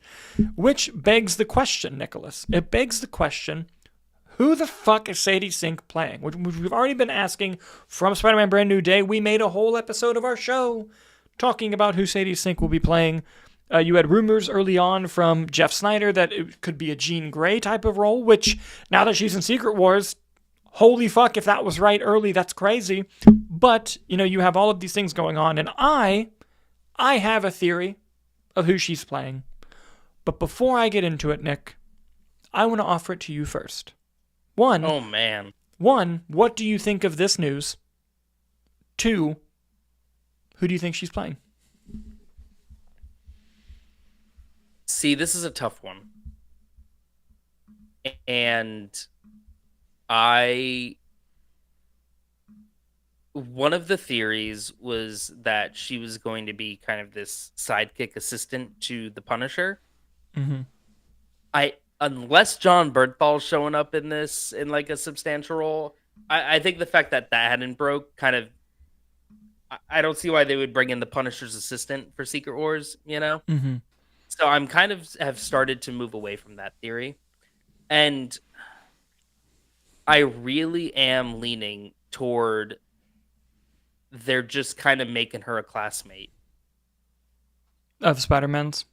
which begs the question, Nicholas. It begs the question, who the fuck is Sadie Sink playing? Which we've already been asking from Spider-Man Brand New Day. We made a whole episode of our show talking about who Sadie Sink will be playing. You had rumors early on from Jeff Snyder that it could be a Jean Grey type of role, which now that she's in Secret Wars, holy fuck, if that was right early, that's crazy. But, you have all of these things going on, and I have a theory of who she's playing. But before I get into it, Nick, I want to offer it to you first. Oh, man. One, what do you think of this news? Two, who do you think she's playing? See, this is a tough one. And one of the theories was that she was going to be kind of this sidekick assistant to the Punisher. Mm-hmm. Unless John Bernthal's showing up in this in like a substantial role, I think the fact that hadn't broke kind of, I don't see why they would bring in the Punisher's assistant for Secret Wars, Mm-hmm. So I'm kind of have started to move away from that theory. And I really am leaning toward they're just kind of making her a classmate. Of Spider-Man's?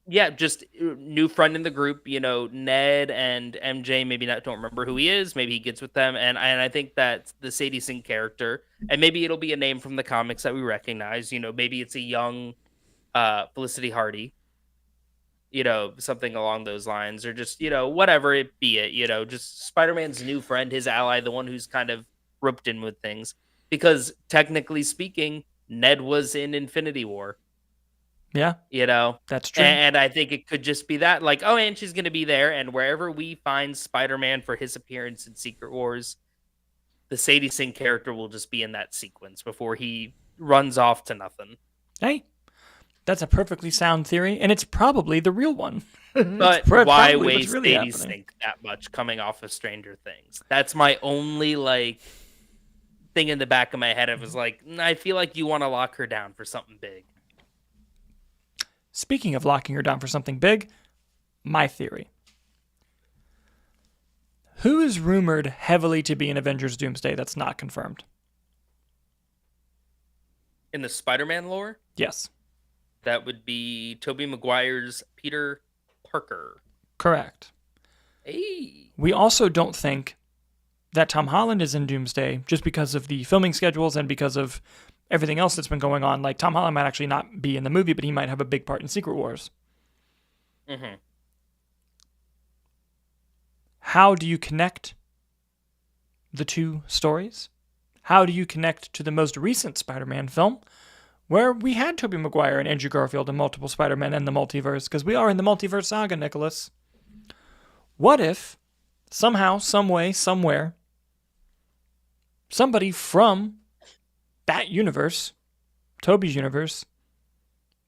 Yeah, just new friend in the group, Ned and MJ maybe don't remember who he is. Maybe he gets with them. And I think that the Sadie Sink character, and maybe it'll be a name from the comics that we recognize, maybe it's a young Felicity Hardy, something along those lines, or just, whatever just Spider-Man's new friend, his ally, the one who's kind of roped in with things. because technically speaking, Ned was in Infinity War. Yeah, You know, that's true. and I think it could just be that, like, oh, and she's going to be there, and wherever we find Spider-Man for his appearance in Secret Wars, the Sadie Sink character will just be in that sequence before he runs off to nothing. Hey, that's a perfectly sound theory, and it's probably the real one. But It's why probably what's waste really Sadie happening. Sink that much coming off of Stranger Things? That's my only like thing in the back of my head. It was like, I feel like you want to lock her down for something big. Speaking of locking her down for something big, my theory. Who is rumored heavily to be in Avengers Doomsday that's not confirmed? In the Spider-Man lore, Yes. that would be Tobey Maguire's Peter Parker. Correct. Hey. We also don't think that Tom Holland is in Doomsday just because of the filming schedules and because of everything else that's been going on. Like, Tom Holland might actually not be in the movie, but he might have a big part in Secret Wars. Mm-hmm. How do you connect the two stories? How do you connect to the most recent Spider-Man film, where we had Tobey Maguire and Andrew Garfield and multiple Spider-Men and the multiverse, because we are in the multiverse saga, Nicholas. What if, somehow, some way, somewhere, somebody from that universe, Tobey's universe,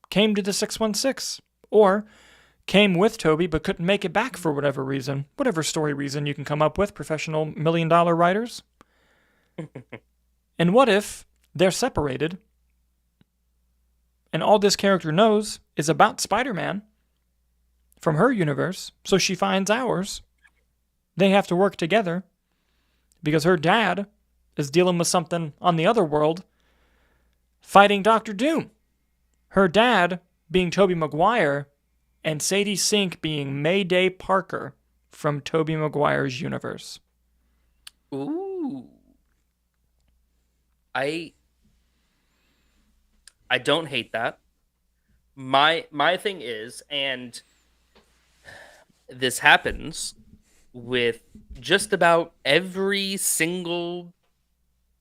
came to the 616, or came with Tobey but couldn't make it back for whatever reason, whatever story reason you can come up with, professional $1 million writers? And what if they're separated and all this character knows is about Spider-Man from her universe, so she finds ours? They have to work together because her dad is dealing with something on the other world, fighting Doctor Doom. Her dad being Tobey Maguire and Sadie Sink being Mayday Parker from Tobey Maguire's universe. Ooh. I don't hate that. My thing is, and this happens with just about every single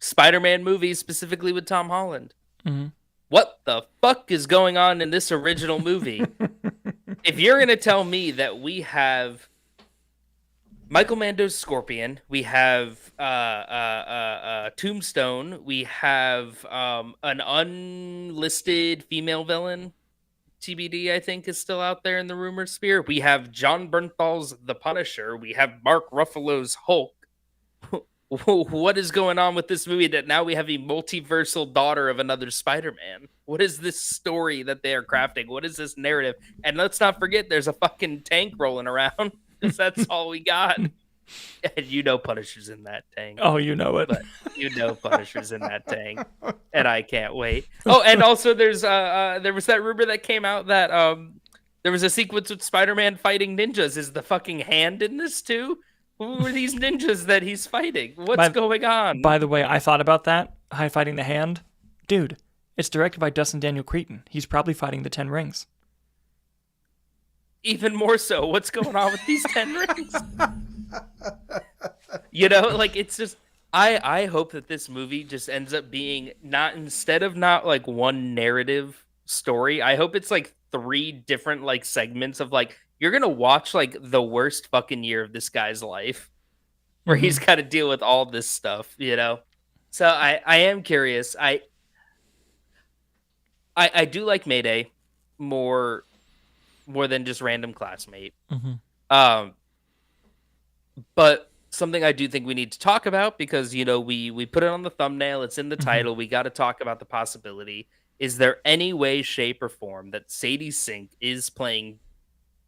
Spider-Man movie, specifically with Tom Holland. Mm-hmm. What the fuck is going on in this original movie? If you're going to tell me that we have Michael Mando's Scorpion, we have Tombstone, we have an unlisted female villain, TBD, I think, is still out there in the rumor sphere. We have John Bernthal's The Punisher. We have Mark Ruffalo's Hulk. What is going on with this movie that now we have a multiversal daughter of another Spider-Man? What is this story that they are crafting? What is this narrative? And let's not forget, there's a fucking tank rolling around, because that's all we got. And you know Punisher's in that tank. Oh, you know it. But you know Punisher's in that tank. And I can't wait. Oh, and also there was that rumor that came out that there was a sequence with Spider-Man fighting ninjas. Is the fucking Hand in this too? Who are these ninjas that he's fighting? What's going on? By the way, I thought about that. High fighting the Hand. Dude, it's directed by Dustin Daniel Cretton. He's probably fighting the 10 Rings. Even more so, what's going on with these 10 rings? You know, like, it's just, I hope that this movie just ends up being instead of not one narrative story, I hope it's like 3 different like segments of like, you're gonna watch like the worst fucking year of this guy's life, where he's got to deal with all this stuff, you know. So I am curious. I do like Mayday more than just random classmate. But something I do think we need to talk about, because you know we put it on the thumbnail, it's in the title. We got to talk about the possibility. Is there any way, shape, or form that Sadie Sink is playing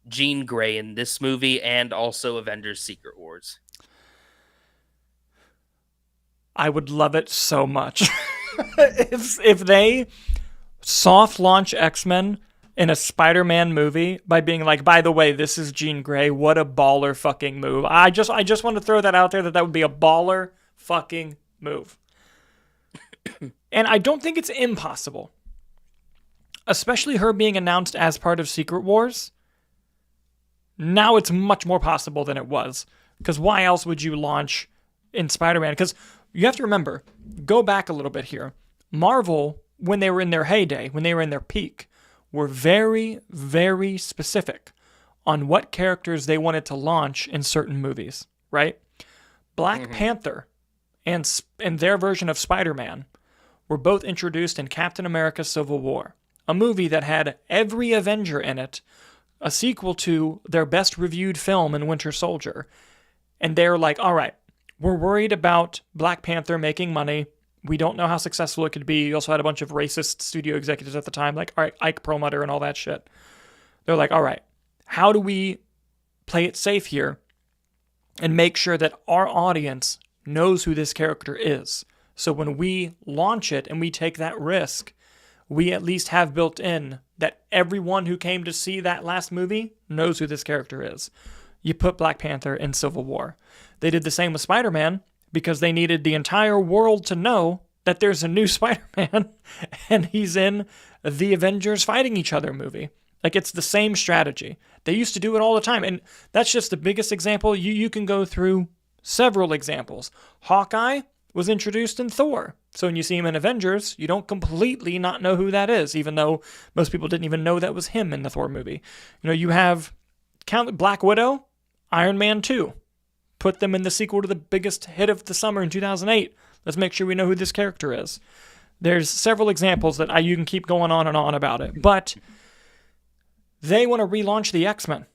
Jean Grey in this movie and also Avengers Secret Wars? I would love it so much. if they soft launch X-Men in a Spider-Man movie by being like, by the way, this is Jean Grey, what a baller fucking move. I just want to throw that out there, that would be a baller fucking move. And I don't think it's impossible. Especially her being announced as part of Secret Wars. Now it's much more possible than it was. Because why else would you launch in Spider-Man? Because You have to remember, go back a little bit here. Marvel, when they were in their heyday, when they were in their peak, were very, very specific on what characters they wanted to launch in certain movies, right? Black Panther and their version of Spider-Man were both introduced in Captain America Civil War, a movie that had every Avenger in it, a sequel to their best reviewed film in Winter Soldier. And they're like, all right, we're worried about Black Panther making money. We don't know how successful it could be. You also had a bunch of racist studio executives at the time, like all right, Ike Perlmutter and all that shit. They're like, all right, how do we play it safe here and make sure that our audience knows who this character is? So when we launch it and we take that risk, we at least have built in that everyone who came to see that last movie knows who this character is. You put Black Panther in Civil War. They did the same with Spider-Man because they needed the entire world to know that there's a new Spider-Man and he's in the Avengers fighting each other movie. Like, it's the same strategy. They used to do it all the time, and that's just the biggest example. You can go through several examples. Hawkeye was introduced in Thor. So when you see him in Avengers, you don't completely not know who that is, even though most people didn't even know that was him in the Thor movie. You know, you have Black Widow, Iron Man 2. Put them in the sequel to the biggest hit of the summer in 2008. Let's make sure we know who this character is. There's several examples that you can keep going on and on about it. But they want to relaunch the X-Men.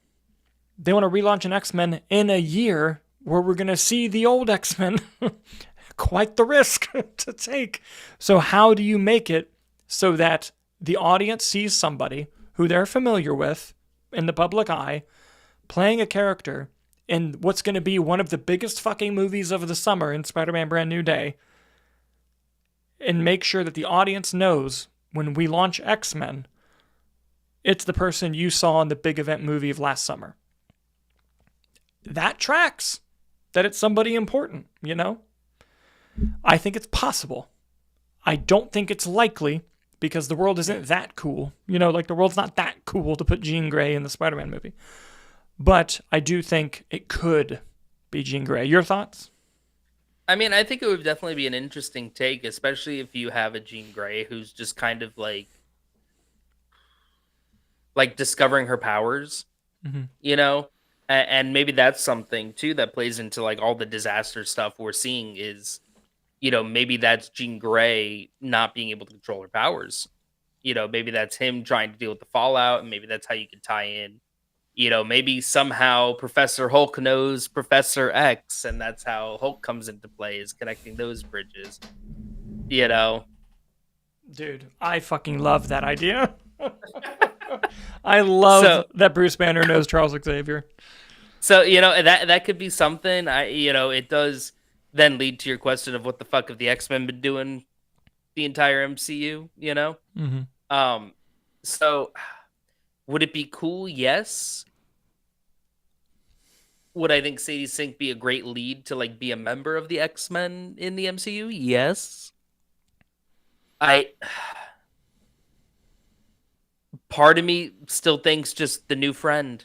They want to relaunch an X-Men in a year where we're going to see the old X-Men. Quite the risk to take. So how do you make it so that the audience sees somebody who they're familiar with in the public eye playing a character in what's going to be one of the biggest fucking movies of the summer in Spider-Man Brand New Day, and make sure that the audience knows when we launch X-Men, it's the person you saw in the big event movie of last summer. That tracks. That it's somebody important, you know? I think it's possible. I don't think it's likely because the world isn't that cool. You know, like the world's not that cool to put Jean Grey in the Spider-Man movie. But I do think it could be Jean Grey. Your thoughts? I mean, I think it would definitely be an interesting take, especially if you have a Jean Grey who's just kind of like discovering her powers, you know? And maybe that's something too that plays into like all the disaster stuff we're seeing is, you know, maybe that's Jean Grey not being able to control her powers. You know, maybe that's him trying to deal with the fallout, and maybe that's how you could tie in. You know, maybe somehow Professor Hulk knows Professor X, and that's how Hulk comes into play, is connecting those bridges. You know? Dude, I fucking love that idea. I love that Bruce Banner knows Charles Xavier. So, you know, that could be something. It does then lead to your question of what the fuck have the X-Men been doing the entire MCU, you know? So would it be cool? Yes. Would I think Sadie Sink be a great lead to like be a member of the X-Men in the MCU? Yes. Part of me still thinks just the new friend.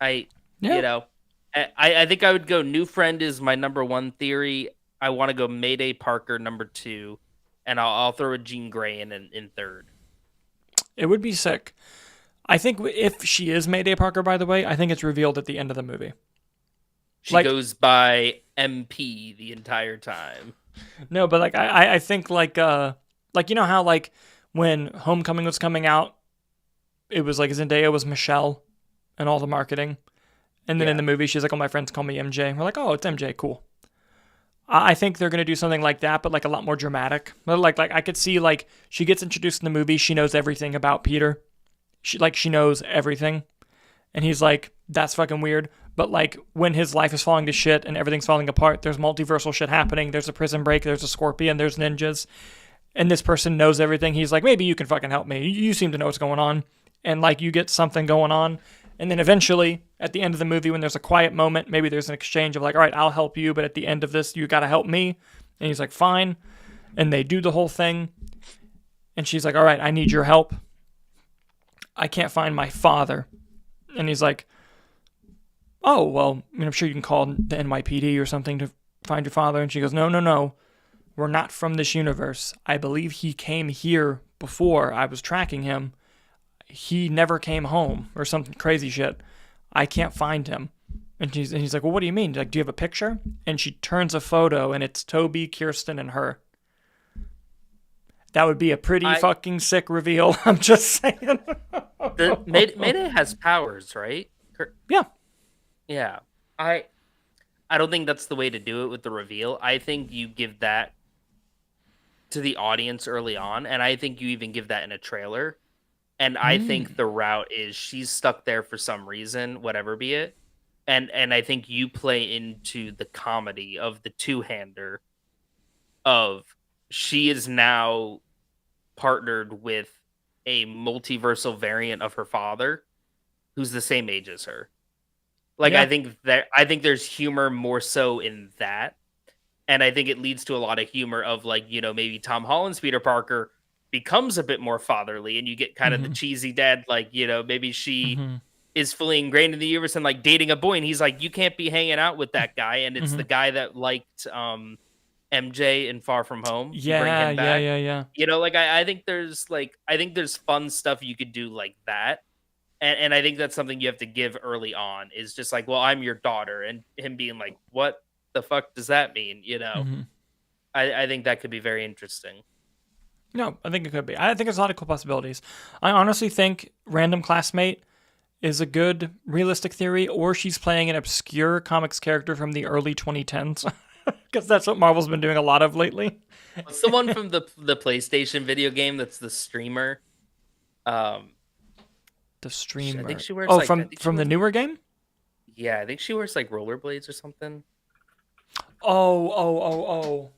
You know, I think I would go new friend is my number one theory. I want to go Mayday Parker number 2, and I'll throw a Jean Grey in third. It would be sick. I think if she is Mayday Parker, by the way, I think it's revealed at the end of the movie. She goes by MP the entire time. No, but like I think like you know how like when Homecoming was coming out, it was like Zendaya was Michelle and all the marketing. And then in the movie, she's like, oh, my friends call me MJ. And we're like, oh, it's MJ. Cool. I think they're going to do something like that, but like a lot more dramatic. But like I could see like she gets introduced in the movie. She knows everything about Peter. She knows everything. And he's like, that's fucking weird. But like when his life is falling to shit and everything's falling apart, there's multiversal shit happening. There's a prison break. There's a scorpion. There's ninjas. And this person knows everything. He's like, maybe you can fucking help me. You seem to know what's going on. And like you get something going on. And then eventually, at the end of the movie, when there's a quiet moment, maybe there's an exchange of like, all right, I'll help you, but at the end of this, you got to help me. And he's like, fine. And they do the whole thing. And she's like, all right, I need your help. I can't find my father. And he's like, oh, well, I mean, I'm sure you can call the NYPD or something to find your father. And she goes, no, no, no. We're not from this universe. I believe he came here before. I was tracking him. He never came home or some crazy shit. I can't find him. And he's like, well, what do you mean? Like, do you have a picture? And she turns a photo, and it's Toby, Kirsten, and her. That would be a pretty fucking sick reveal. I'm just saying. Mayday has powers, right? Yeah. Yeah. I don't think that's the way to do it with the reveal. I think you give that to the audience early on, and I think you even give that in a trailer. And I think the route is she's stuck there for some reason, whatever be it. And I think you play into the comedy of the two-hander of she is now partnered with a multiversal variant of her father who's the same age as her. Like, Yeah. I think there's humor more so in that. And I think it leads to a lot of humor of, like, you know, maybe Tom Holland's Peter Parker becomes a bit more fatherly, and you get kind of the cheesy dad, like, you know, maybe she is fully ingrained in the universe and like dating a boy, and he's like, you can't be hanging out with that guy, and it's the guy that liked MJ in Far From Home. You bring him back. Yeah. You know, like, I think there's fun stuff you could do like that. And I think that's something you have to give early on, is just like, well, I'm your daughter, and him being like, what the fuck does that mean? You know, I think that could be very interesting. No, I think it could be. I think there's a lot of cool possibilities. I honestly think random classmate is a good realistic theory, or she's playing an obscure comics character from the early 2010s, because that's what Marvel's been doing a lot of lately. It's the one from the PlayStation video game that's the streamer. The streamer. I think she wears. Oh, from the newer game. Yeah, I think she wears like rollerblades or something. Oh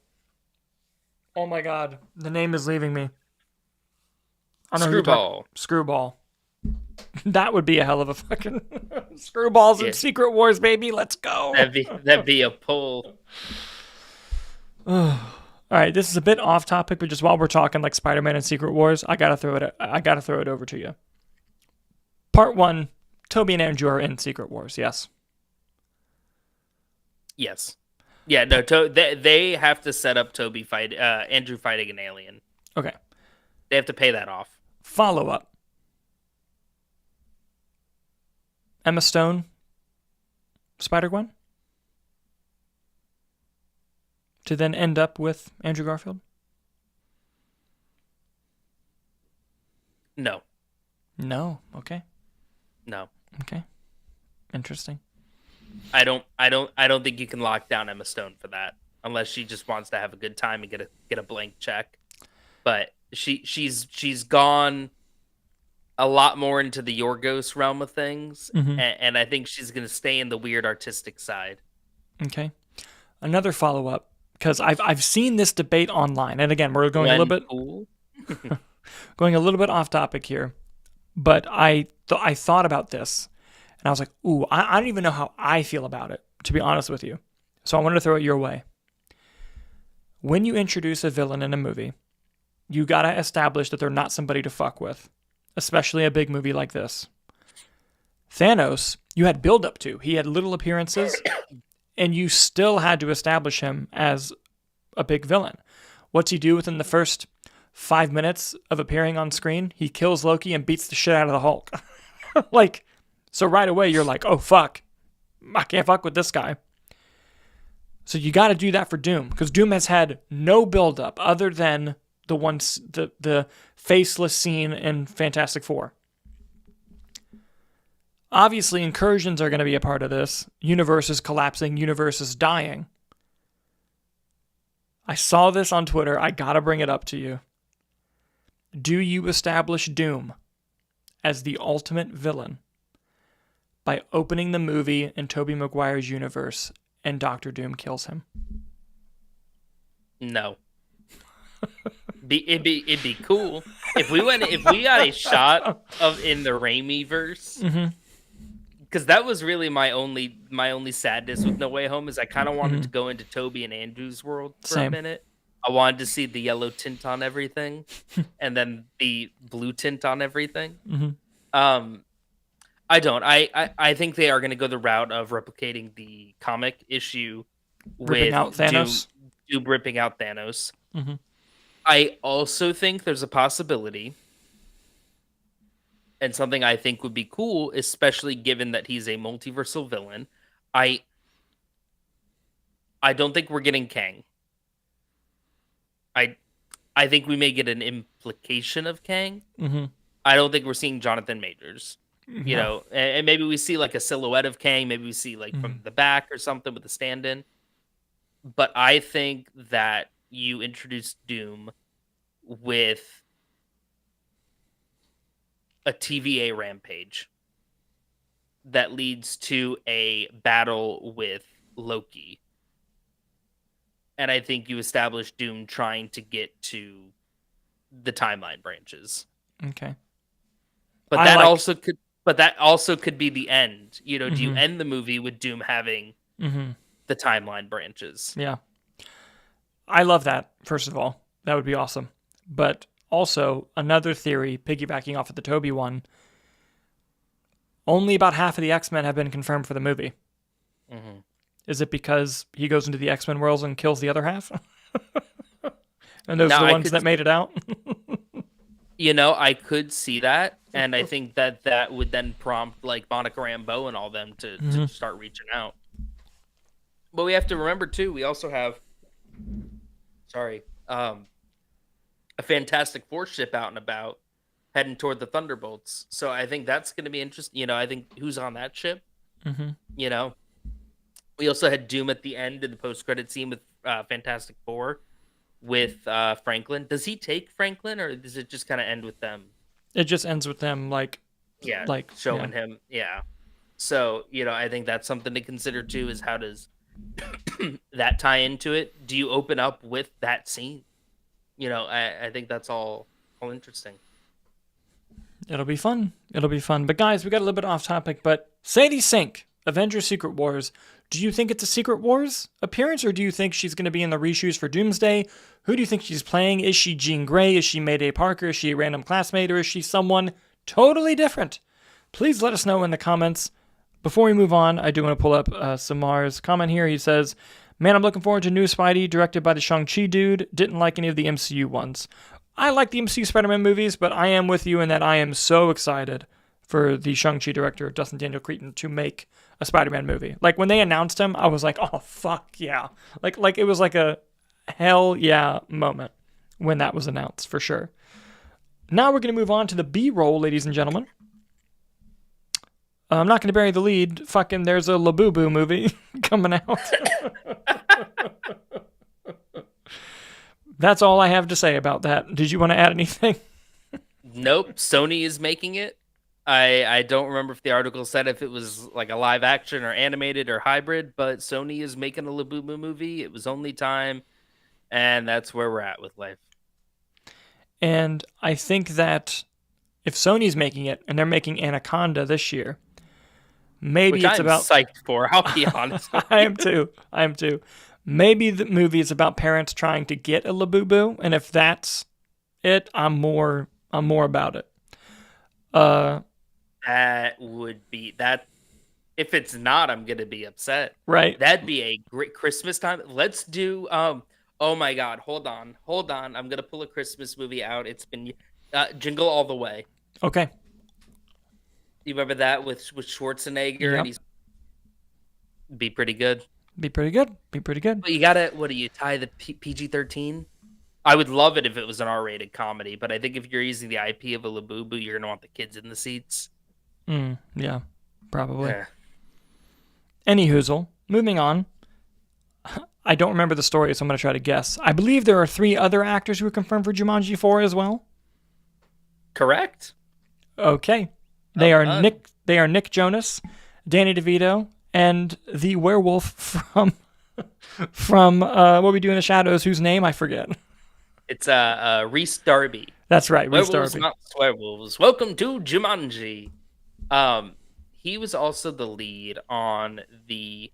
my god, the name is leaving me. Screwball. That would be a hell of a fucking Screwballs and Secret Wars, baby. Let's go. That'd be a pull. All right, this is a bit off topic, but just while we're talking like Spider-Man and Secret Wars, I gotta throw it over to you. Part 1, Toby and Andrew are in Secret Wars. Yes. Yes. Yeah. No. They have to set up Andrew fighting an alien. Okay. They have to pay that off. Follow up. Emma Stone, Spider-Gwen, to then end up with Andrew Garfield? No. No. Okay. No. Okay. Interesting. I don't think you can lock down Emma Stone for that, unless she just wants to have a good time and get a blank check. But she's gone a lot more into the Yorgos realm of things, and I think she's going to stay in the weird artistic side. Okay. Another follow-up, because I've seen this debate online, and again, we're going going a little bit off topic here, but I thought about this, and I was like, ooh, I don't even know how I feel about it, to be honest with you. So I wanted to throw it your way. When you introduce a villain in a movie, you got to establish that they're not somebody to fuck with, especially a big movie like this. Thanos, you had build up to. He had little appearances, and you still had to establish him as a big villain. What's he do within the first 5 minutes of appearing on screen? He kills Loki and beats the shit out of the Hulk. So right away you're like, oh fuck, I can't fuck with this guy. So you got to do that for Doom, because Doom has had no build up other than the faceless scene in Fantastic Four. Obviously, incursions are going to be a part of this. Universe is collapsing. Universe is dying. I saw this on Twitter. I got to bring it up to you. Do you establish Doom as the ultimate villain by opening the movie in Tobey Maguire's universe and Doctor Doom kills him? No. It'd be cool if we got a shot of in the Raimi verse, because that was really my only sadness with No Way Home, is I kind of wanted to go into Toby and Andrew's world for a minute. I wanted to see the yellow tint on everything, and then the blue tint on everything. I don't. I think they are going to go the route of replicating the comic issue Ripping with out Thanos. Doom ripping out Thanos. Mm-hmm. I also think there's a possibility, and something I think would be cool, especially given that he's a multiversal villain. I I don't think we're getting Kang. I I think we may get an implication of Kang. Mm-hmm. I don't think we're seeing Jonathan Majors. You No. know, and maybe we see like a silhouette of Kang. Maybe we see like Mm-hmm. from the back or something with the stand-in. But I think that you introduce Doom with a TVA rampage that leads to a battle with Loki. And I think you establish Doom trying to get to the timeline branches. Okay. But I that like. also could be the end. You know, do you Mm-hmm. end the movie with Doom having Mm-hmm. the timeline branches? Yeah. I love that, first of all. That would be awesome. But also, another theory, piggybacking off of the Toby one, only about half of the X-Men have been confirmed for the movie. Mm-hmm. Is it because he goes into the X-Men worlds and kills the other half? And those Now, are the I ones could that made it out? You know, I could see that, and I think that that would then prompt like Monica Rambeau and all them to start reaching out. But we have to remember too, we also have, sorry, a Fantastic Four ship out and about, heading toward the Thunderbolts. So I think that's going to be interesting. You know, I think who's on that ship. Mm-hmm. You know, we also had Doom at the end in the post-credit scene with Fantastic Four with Franklin. Does he take Franklin, or does it just kind of end with them? It just ends with them Showing him. Yeah. So, you know, I think that's something to consider too, is how does that tie into it? Do you open up with that scene? You know, I think that's all interesting. It'll be fun. It'll be fun. But guys, we got a little bit off topic, but Sadie Sink, Avengers Secret Wars. Do you think it's a Secret Wars appearance, or do you think she's going to be in the reshoots for Doomsday? Who do you think she's playing? Is she Jean Grey? Is she Mayday Parker? Is she a random classmate? Or is she someone totally different? Please let us know in the comments. Before we move on, I do want to pull up Samar's comment here. He says, man, I'm looking forward to new Spidey, directed by the Shang-Chi dude. Didn't like any of the MCU ones. I like the MCU Spider-Man movies, but I am with you in that I am so excited for the Shang-Chi director, Dustin Daniel Cretton, to make a Spider-Man movie. Like, when they announced him, I was like, oh, fuck yeah. Like it was like a hell yeah moment when that was announced, for sure. Now we're going to move on to the B-roll, ladies and gentlemen. I'm not going to bury the lead. Fucking there's a Labubu movie coming out. That's all I have to say about that. Did you want to add anything? Nope. Sony is making it. I don't remember if the article said if it was like a live action or animated or hybrid, but Sony is making a Labubu movie. It was only time, and that's where we're at with life. And I think that if Sony's making it, and they're making Anaconda this year, maybe Which it's I'm about psyched for. I'll be honest. I am too. Maybe the movie is about parents trying to get a Labubu, and if that's it, I'm more about it. That would be that. If it's not, I'm gonna be upset. Right? That'd be a great Christmas time. Let's do. Oh my God! Hold on. I'm gonna pull a Christmas movie out. It's been Jingle All the Way. Okay. You remember that with Schwarzenegger? Yep. And he's be pretty good. Be pretty good. But you gotta. What do you tie the PG-13? I would love it if it was an R-rated comedy, but I think if you're using the IP of a Labubu, you're gonna want the kids in the seats. Yeah, probably. Yeah. Any hoozle. Moving on. I don't remember the story, so I'm going to try to guess. I believe there are 3 other actors who are confirmed for Jumanji 4 as well. Correct. Okay. They are Nick Jonas, Danny DeVito, and the werewolf from What We Do in the Shadows, whose name I forget. It's Reese Darby. That's right, Reese Werewolves, Darby. not werewolves. Welcome to Jumanji. He was also the lead on the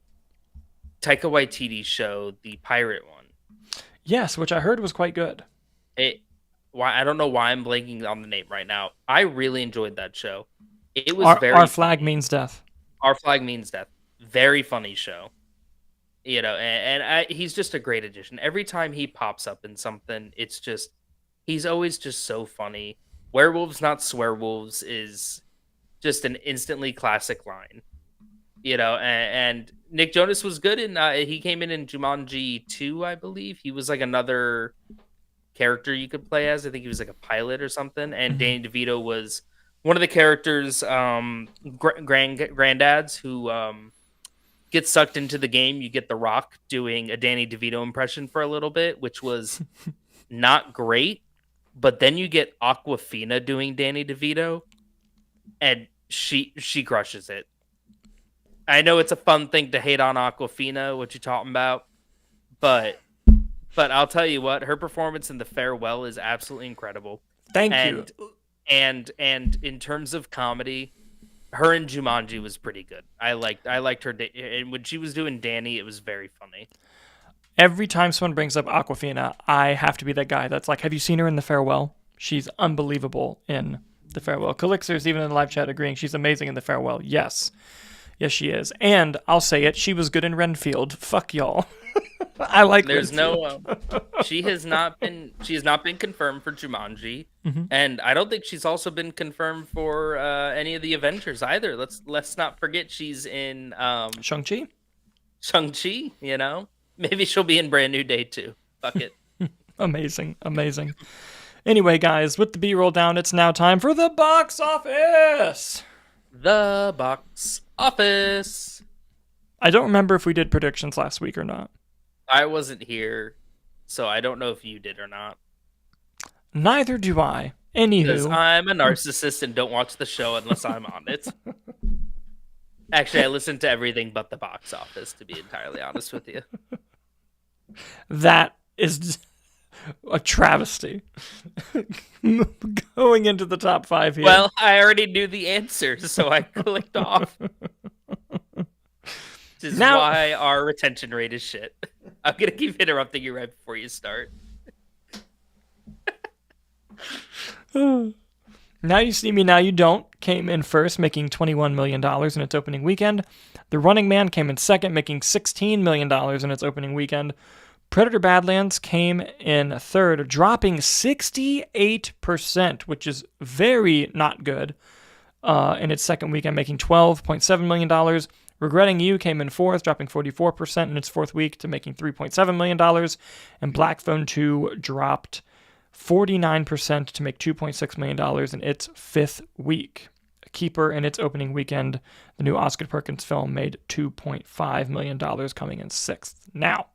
Taika Waititi show, the pirate one. Yes, which I heard was quite good. I don't know why I'm blanking on the name right now. I really enjoyed that show. It was Our flag means death. Our flag means death. Very funny show. He's just a great addition. Every time he pops up in something, he's always just so funny. Werewolves, not swearwolves is just an instantly classic line. And Nick Jonas was good he came in Jumanji 2, I believe. He was like another character you could play as. I think he was like a pilot or something. And Mhm. Danny DeVito was one of the characters, granddads who get sucked into the game. You get The Rock doing a Danny DeVito impression for a little bit, which was not great. But then you get Aquafina doing Danny DeVito, and she crushes it. I know it's a fun thing to hate on Aquafina, what you talking about, but I'll tell you what, her performance in The Farewell is absolutely incredible. Thank you. And in terms of comedy, her in Jumanji was pretty good. I liked her, and when she was doing Danny, it was very funny. Every time someone brings up Aquafina, I have to be that guy that's like, have you seen her in The Farewell? She's unbelievable in The Farewell. Calixer's even in the live chat agreeing she's amazing in The Farewell. Yes. Yes, she is. And I'll say it, she was good in Renfield. Fuck y'all. I like There's Renfield. no she has not been confirmed for Jumanji, and I don't think she's also been confirmed for any of the Avengers either. Let's not forget she's in Shang-Chi? Shang-Chi, Maybe she'll be in Brand New Day too. Fuck it. Amazing. Amazing. Anyway, guys, with the B-roll down, it's now time for the box office. The box office. I don't remember if we did predictions last week or not. I wasn't here, so I don't know if you did or not. Neither do I. Because Anywho. I'm a narcissist and don't watch the show unless I'm on it. Actually, I listen to everything but the box office, to be entirely honest with you. That is a travesty. Going into the top 5 here. Well, I already knew the answer, so I clicked off. This is why our retention rate is shit. I'm going to keep interrupting you right before you start. Now You See Me, Now You Don't came in first, making $21 million in its opening weekend. The Running Man came in second, making $16 million in its opening weekend. Predator Badlands came in third, dropping 68%, which is very not good, in its second weekend, making $12.7 million. Regretting You came in fourth, dropping 44% in its fourth week to making $3.7 million. And Black Phone 2 dropped 49% to make $2.6 million in its fifth week. Keeper in its opening weekend, the new Oscar Perkins film, made $2.5 million, coming in sixth. Now,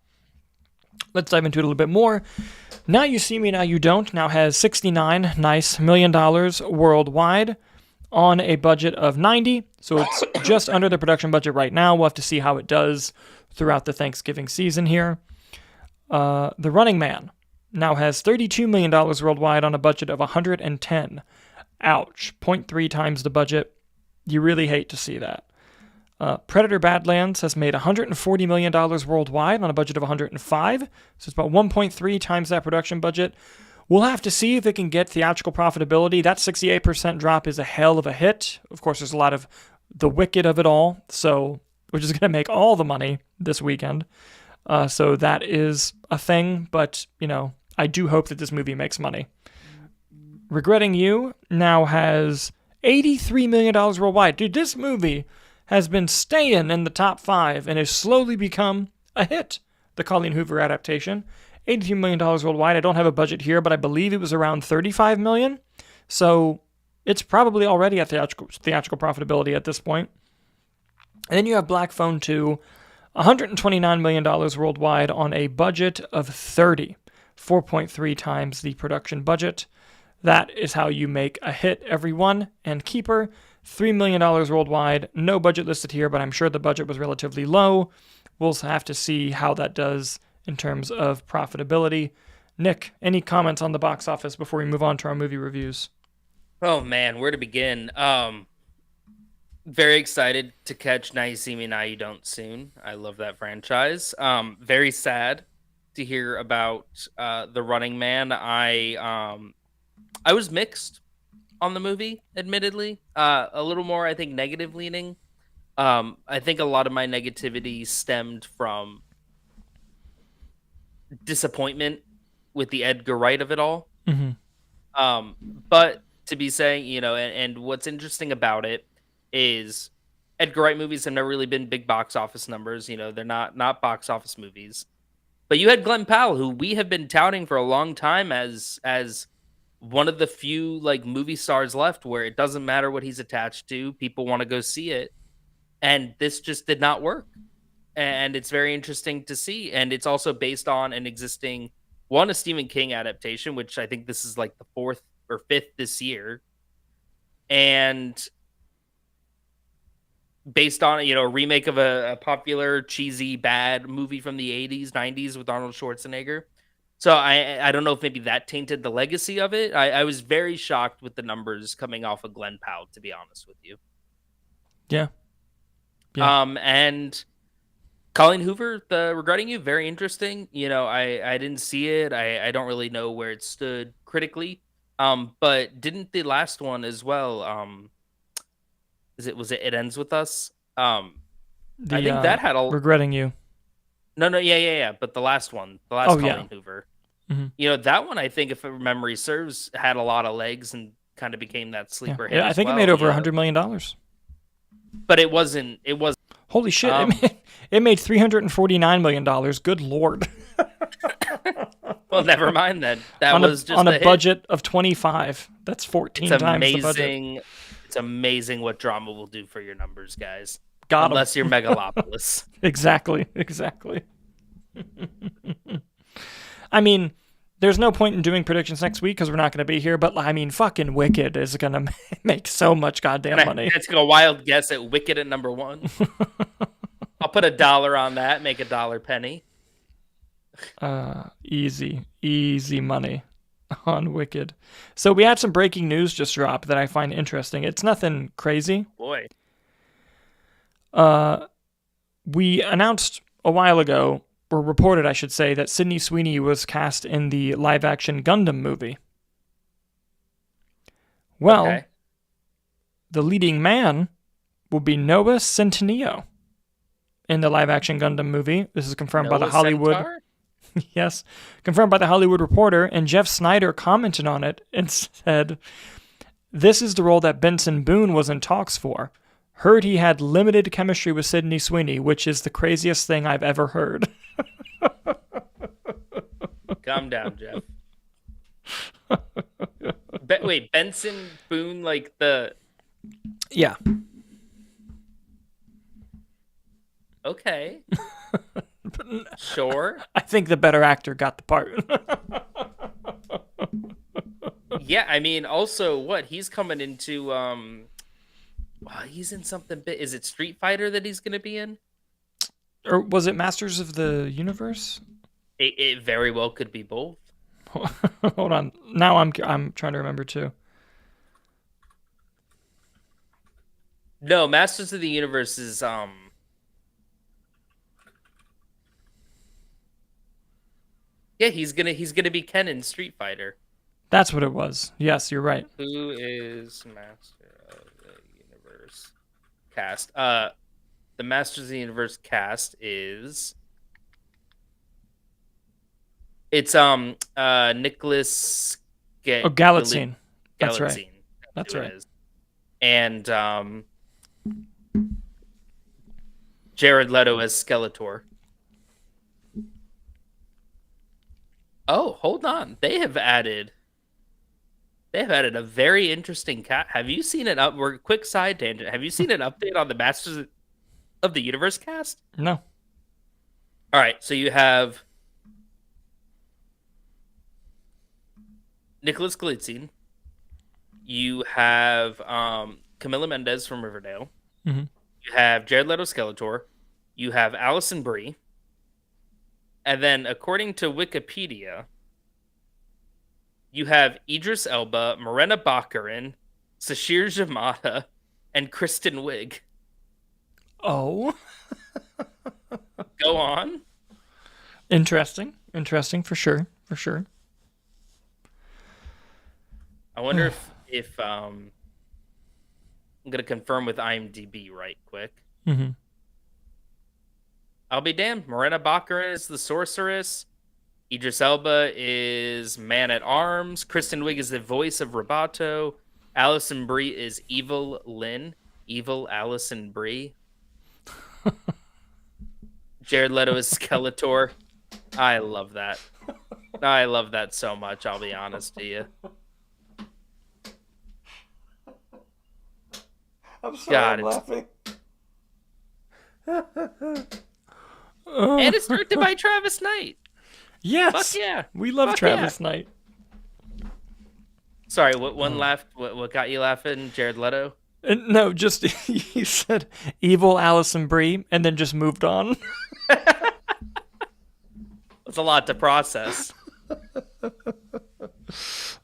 let's dive into it a little bit more. Now You See Me, Now You Don't now has $69 million worldwide on a budget of 90, so it's just under the production budget right now. We'll have to see how it does throughout the Thanksgiving season here. The Running Man now has $32 million worldwide on a budget of 110. Ouch. 0.3 times the budget. You really hate to see that. Predator Badlands has made $140 million worldwide on a budget of 105, so it's about 1.3 times that production budget. We'll have to see if it can get theatrical profitability. That 68% drop is a hell of a hit. Of course, there's a lot of the wicked of it all, so which is going to make all the money this weekend. So that is a thing, but, I do hope that this movie makes money. Regretting You now has $83 million worldwide. Dude, this movie has been staying in the top 5 and has slowly become a hit. The Colleen Hoover adaptation. $83 million worldwide. I don't have a budget here, but I believe it was around $35 million. So it's probably already at theatrical profitability at this point. And then you have Black Phone 2, $129 million worldwide on a budget of 30, 4.3 times the production budget. That is how you make a hit, everyone. And Keeper, $3 million worldwide. No budget listed here, but I'm sure the budget was relatively low. We'll have to see how that does in terms of profitability. Nick, any comments on the box office before we move on to our movie reviews? Oh man, where to begin? Very excited to catch Now You See Me, Now You Don't soon. I love that franchise. Very sad to hear about The Running Man. I was mixed on the movie, admittedly. A little more, I think, negative leaning. I think a lot of my negativity stemmed from disappointment with the Edgar Wright of it all. Mm-hmm. Um, but to be saying, and what's interesting about it is Edgar Wright movies have never really been big box office numbers. They're not box office movies. But you had Glenn Powell, who we have been touting for a long time as one of the few like movie stars left where it doesn't matter what he's attached to, people want to go see it. And this just did not work. And it's very interesting to see. And it's also based on an existing a Stephen King adaptation, which I think this is like the fourth or fifth this year. And based on a remake of a popular cheesy bad movie from the 80s 90s with Arnold Schwarzenegger. So I don't know if maybe that tainted the legacy of it. I was very shocked with the numbers coming off of Glenn Powell, to be honest with you. Yeah. And Colleen Hoover, the Regretting You, very interesting. I didn't see it. I don't really know where it stood critically. But didn't the last one as well? Was it It Ends With Us? I think that had a Regretting You. No, yeah. But the last one, the last Colleen Hoover. Mm-hmm. That one, I think, if memory serves, had a lot of legs and kind of became that sleeper hit. Yeah, I think it made over $100 million. But it wasn't. It was. Holy shit! It made $349 million. Good lord. Well, never mind then. That was just on a budget of 25. That's 14 times the budget. It's amazing what drama will do for your numbers, guys. Unless you're Megalopolis. Exactly. I mean, there's no point in doing predictions next week because we're not going to be here. But I mean, fucking Wicked is going to make so much goddamn money. Let's take a wild guess at Wicked at number 1. I'll put $1 on that. Make $1 penny. Easy money on Wicked. So we had some breaking news just drop that I find interesting. It's nothing crazy. Boy. We announced a while ago, or reported, I should say, that Sydney Sweeney was cast in the live-action Gundam movie. Well, okay. The leading man will be Noah Centineo in the live-action Gundam movie. This is confirmed by the Hollywood... Yes, confirmed by the Hollywood Reporter, and Jeff Snyder commented on it and said, "This is the role that Benson Boone was in talks for. Heard he had limited chemistry with Sydney Sweeney, which is the craziest thing I've ever heard." Calm down, Jeff. Wait, Benson Boone, like the... Yeah. Okay. Sure. I think the better actor got the part. Yeah, I mean, also, what? He's coming into... he's in something big. Is it Street Fighter that he's going to be in? Or was it Masters of the Universe? It very well could be both. Hold on. Now I'm trying to remember too. No, Masters of the Universe is Yeah, he's gonna be Ken in Street Fighter. That's what it was. Yes, you're right. Who is Master of the Universe cast? The Masters of the Universe cast is... It's Nicholas Galitzine. That's right. That's right. Is. And Jared Leto as Skeletor. Oh, hold on. They have added a very interesting cat. Have you seen an quick side tangent? Have you seen an update on the Masters of the Universe cast? No. All right, so you have Nicholas Galitzine. You have Camila Mendez from Riverdale. Mm-hmm. You have Jared Leto Skeletor. You have Allison Brie. And then, according to Wikipedia, you have Idris Elba, Morena Baccarin, Sashir Jamada, and Kristen Wiig. Oh. Go on. Interesting for sure. I wonder if I'm going to confirm with IMDb right quick. Mm-hmm. I'll be damned. Morena Baccarin is the sorceress. Idris Elba is Man at Arms. Kristen Wiig is the voice of Roboto. Alison Brie is Evil Lynn. Evil Alison Brie. Jared Leto is Skeletor. I love that. I love that so much, I'll be honest to you. I'm sorry, God, I'm it's laughing. and it's directed by Travis Knight. Fuck Yes, yeah. we love Fuck Travis yeah. Knight. Sorry, what one laughed? What got you laughing? Jared Leto? No, just he said evil Alison Brie and then just moved on. It's a lot to process.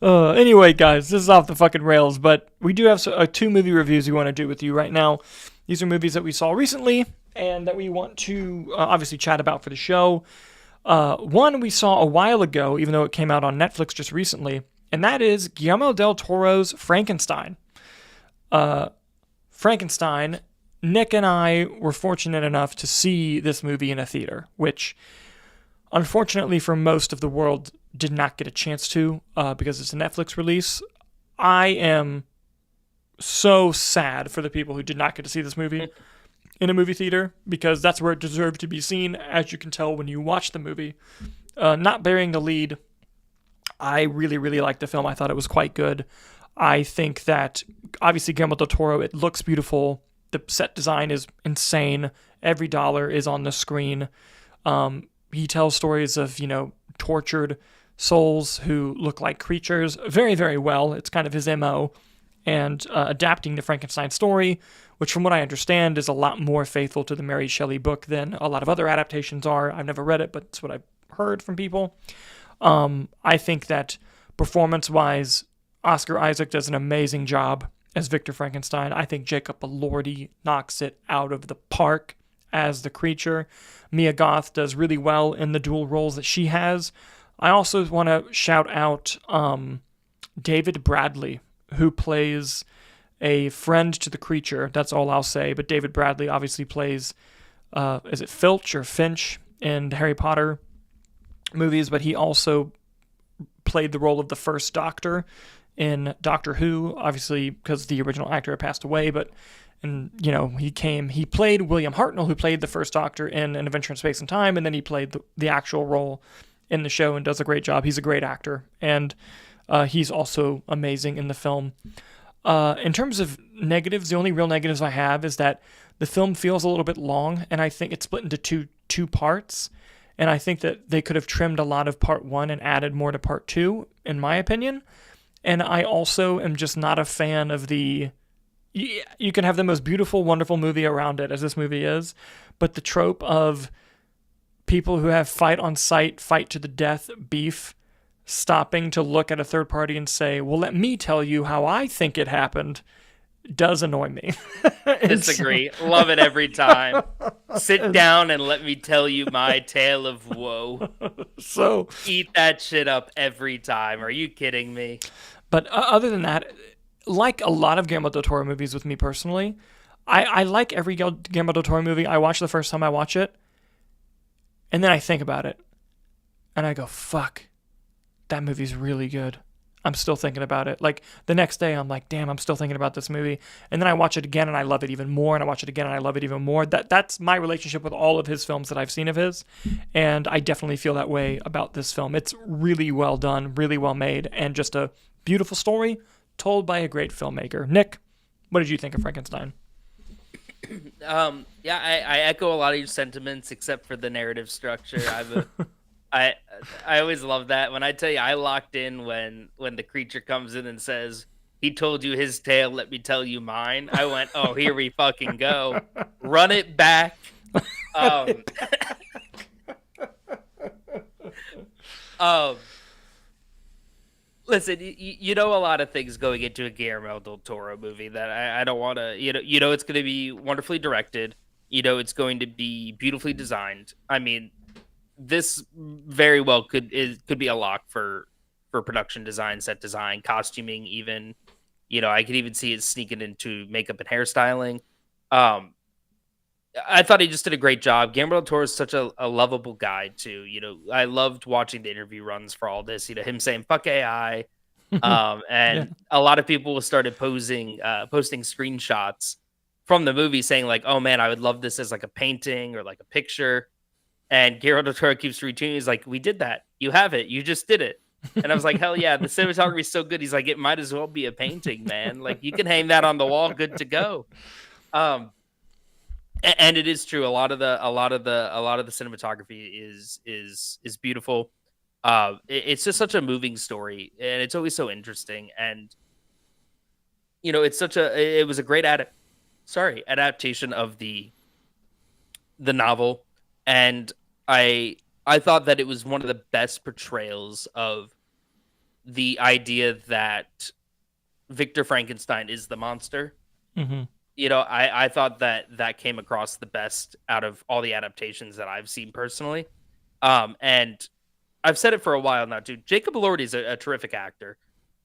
Anyway, guys, this is off the fucking rails, but we do have two movie reviews we want to do with you right now. These are movies that we saw recently and that we want to obviously chat about for the show. One we saw a while ago, even though it came out on Netflix just recently, and that is Guillermo del Toro's Frankenstein. Frankenstein, Nick and I were fortunate enough to see this movie in a theater, which unfortunately for most of the world did not get a chance to because it's a Netflix release. I am so sad for the people who did not get to see this movie in a movie theater because that's where it deserved to be seen, as you can tell when you watch the movie. Not bearing the lead, I really, really liked the film. I thought it was quite good. I think that, obviously, Guillermo del Toro, it looks beautiful. The set design is insane. Every dollar is on the screen. He tells stories of, tortured souls who look like creatures very, very well. It's kind of his MO. And adapting the Frankenstein story, which from what I understand is a lot more faithful to the Mary Shelley book than a lot of other adaptations are. I've never read it, but it's what I've heard from people. I think that performance-wise, Oscar Isaac does an amazing job as Victor Frankenstein. I think Jacob Elordi knocks it out of the park as the creature. Mia Goth does really well in the dual roles that she has. I also want to shout out David Bradley, who plays a friend to the creature. That's all I'll say. But David Bradley obviously plays, is it Filch or Finch in the Harry Potter movies, but he also played the role of the first Doctor in Doctor Who, obviously because the original actor had passed away, but he played William Hartnell, who played the first Doctor in An Adventure in Space and Time, and then he played the actual role in the show and does a great job. He's a great actor, and he's also amazing in the film. In terms of negatives, the only real negatives I have is that the film feels a little bit long, and I think it's split into two parts. And I think that they could have trimmed a lot of part one and added more to part two, in my opinion. And I also am just not a fan of you can have the most beautiful, wonderful movie around it, as this movie is, but the trope of people who have fight on sight, fight to the death beef, stopping to look at a third party and say, well, let me tell you how I think it happened, does annoy me. Disagree. Love it every time. Sit down and let me tell you my tale of woe. So eat that shit up every time. Are you kidding me? But other than that, like a lot of Guillermo del Toro movies with me personally, I like every Guillermo del Toro movie. I watch the first time I watch it, and then I think about it, and I go, fuck, that movie's really good. I'm still thinking about it. Like, the next day, I'm like, damn, I'm still thinking about this movie. And then I watch it again, and I love it even more, and I watch it again, and I love it even more. That's my relationship with all of his films that I've seen of his, and I definitely feel that way about this film. It's really well done, really well made, and just a beautiful story told by a great filmmaker. Nick, what did you think of Frankenstein? Yeah, I echo a lot of your sentiments, except for the narrative structure. I always love that. When I tell you I locked in when the creature comes in and says, he told you his tale, let me tell you mine. I went, oh, here we fucking go. Run it back. Listen, you know a lot of things going into a Guillermo del Toro movie that I don't want to, it's going to be wonderfully directed. It's going to be beautifully designed. I mean, this very well could be a lock for production design, set design, costuming, even. I could even see it sneaking into makeup and hairstyling. I thought he just did a great job. Guillermo del Toro is such a lovable guy too. I loved watching the interview runs for all this. Him saying "fuck AI," Yeah. and a lot of people started posting screenshots from the movie saying like, "Oh man, I would love this as like a painting or like a picture." And Guillermo del Toro keeps retweeting. He's like, "We did that. You have it. You just did it." And I was like, "Hell yeah, the cinematography is so good." He's like, "It might as well be a painting, man. Like you can hang that on the wall, good to go." Um, and it is true. A lot of the cinematography is beautiful. It's just such a moving story, and it's always so interesting. And it was a great adaptation of the novel, and I thought that it was one of the best portrayals of the idea that Victor Frankenstein is the monster. Hmm. I thought that came across the best out of all the adaptations that I've seen personally. And I've said it for a while now, too. Jacob Elordi is a terrific actor,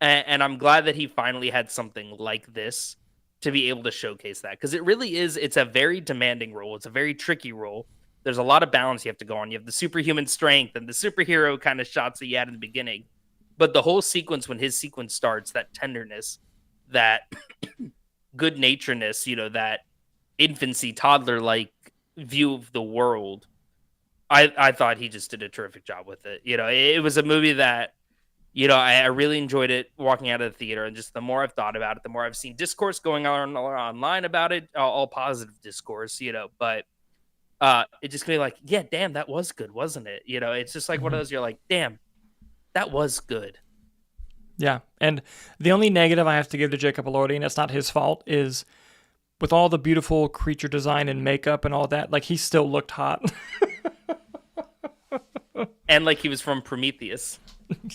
and I'm glad that he finally had something like this to be able to showcase that, because it really is. It's a very demanding role. It's a very tricky role. There's a lot of balance you have to go on. You have the superhuman strength and the superhero kind of shots that you had in the beginning, but the whole sequence, when his sequence starts, that tenderness, that good naturedness, that infancy, toddler like view of the world. I thought he just did a terrific job with it. It was a movie that, I really enjoyed it walking out of the theater. And just the more I've thought about it, the more I've seen discourse going on online about it, all positive discourse, but it just made me like, yeah, damn, that was good, wasn't it? It's just like one of Hmm. those, you're like, damn, that was good. Yeah. And the only negative I have to give to Jacob Elordi, and it's not his fault, is with all the beautiful creature design and makeup and all that, like he still looked hot. And like he was from Prometheus.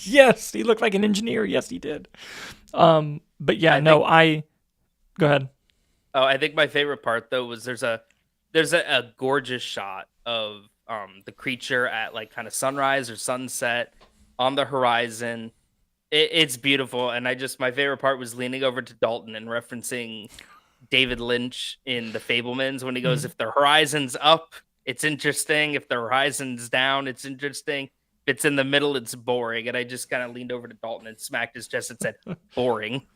Yes, he looked like an engineer. Yes, he did. But yeah, I think no, I go ahead. Oh, I think my favorite part though was there's a gorgeous shot of the creature at like kind of sunrise or sunset on the horizon. It's beautiful, and my favorite part was leaning over to Dalton and referencing David Lynch in The Fablemans when he goes, Mhm. "If the horizon's up, it's interesting. If the horizon's down, it's interesting. If it's in the middle, it's boring." And I just kind of leaned over to Dalton and smacked his chest and said, "Boring."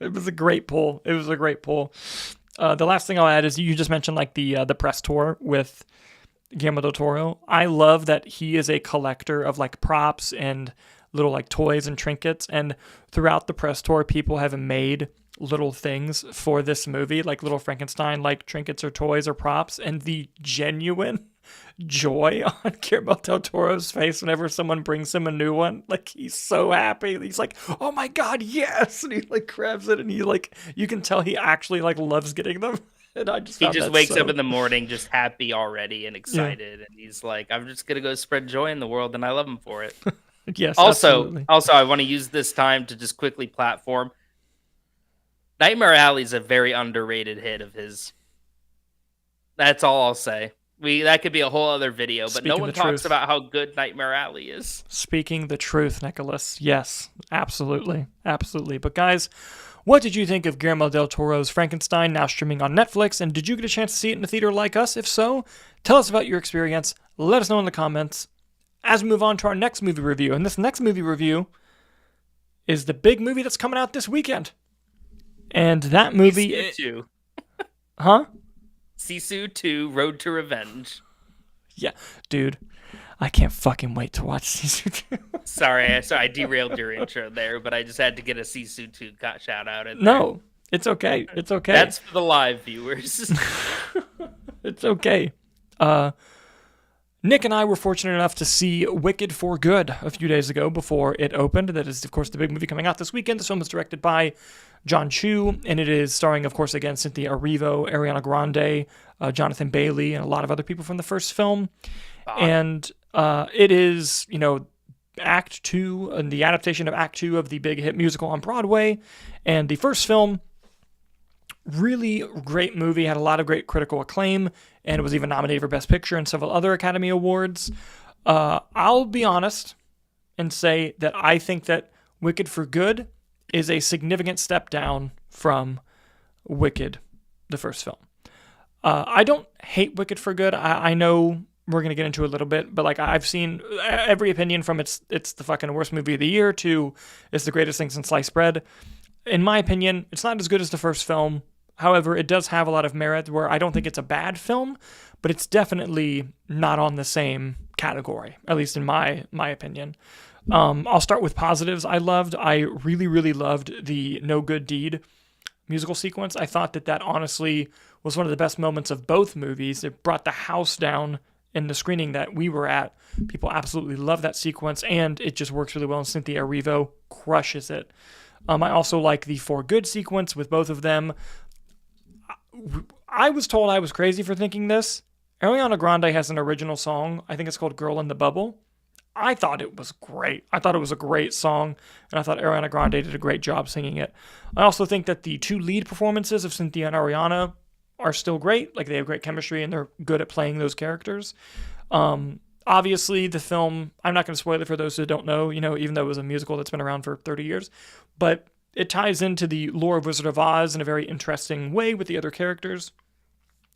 It was a great pull. It was a great pull. The last thing I'll add is you just mentioned like the press tour with Guillermo del Toro. I love that he is a collector of like props and little like toys and trinkets. And throughout the press tour, people have made little things for this movie, like little Frankenstein like trinkets or toys or props. And the genuine joy on Guillermo del Toro's face whenever someone brings him a new one, like he's so happy. He's like, "Oh my god, yes!" And he like grabs it, and he like you can tell he actually like loves getting them. And I just He found just that wakes up so in the morning just happy already and yeah. excited, and he's like, "I'm just gonna go spread joy in the world," and I love him for it. Yes, Also, absolutely. also, I want to use this time to just quickly platform. Nightmare Alley is a very underrated hit of his. That's all I'll say. That could be a whole other video, but no Speaking the one talks truth. about how good Nightmare Alley is. Speaking the truth, Nicholas. Yes, absolutely. Absolutely. But guys, what did you think of Guillermo del Toro's Frankenstein, now streaming on Netflix? And did you get a chance to see it in the theater like us? If so, tell us about your experience. Let us know in the comments as we move on to our next movie review. And this next movie review is the big movie that's coming out this weekend. And that movie, Sisu 2. huh? Sisu 2 Road to Revenge. Yeah, dude, I can't fucking wait to watch season 2. Sorry, I derailed your intro there, but I just had to get a Sisu 2 shout out in there. No, it's okay. It's okay. That's for the live viewers. It's okay. Nick and I were fortunate enough to see Wicked for Good a few days ago before it opened. That is, of course, the big movie coming out this weekend. This film is directed by John Chu, and it is starring, of course, again, Cynthia Erivo, Ariana Grande, Jonathan Bailey, and a lot of other people from the first film. And it is, Act 2, and the adaptation of Act 2 of the big hit musical on Broadway. And the first film, really great movie, had a lot of great critical acclaim, and it was even nominated for Best Picture and several other Academy Awards. I'll be honest and say that I think that Wicked for Good is a significant step down from Wicked, the first film. I don't hate Wicked for Good. I know we're gonna get into it a little bit, but like I've seen every opinion from it's the fucking worst movie of the year to it's the greatest thing since sliced bread. In my opinion, it's not as good as the first film. However, it does have a lot of merit where I don't think it's a bad film, but it's definitely not on the same category, at least in my opinion. I'll start with positives I really, really loved the No Good Deed musical sequence. I thought that honestly was one of the best moments of both movies. It brought the house down in the screening that we were at. People absolutely love that sequence, and it just works really well, and Cynthia Erivo crushes it. I also like the For Good sequence with both of them. I was told I was crazy for thinking this. Ariana Grande has an original song. I think it's called Girl in the Bubble. I thought it was great. I thought it was a great song, and I thought Ariana Grande did a great job singing it. I also think that the two lead performances of Cynthia and Ariana are still great. Like, they have great chemistry, and they're good at playing those characters. Obviously, the film, I'm not going to spoil it for those who don't know, even though it was a musical that's been around for 30 years, but it ties into the lore of Wizard of Oz in a very interesting way with the other characters.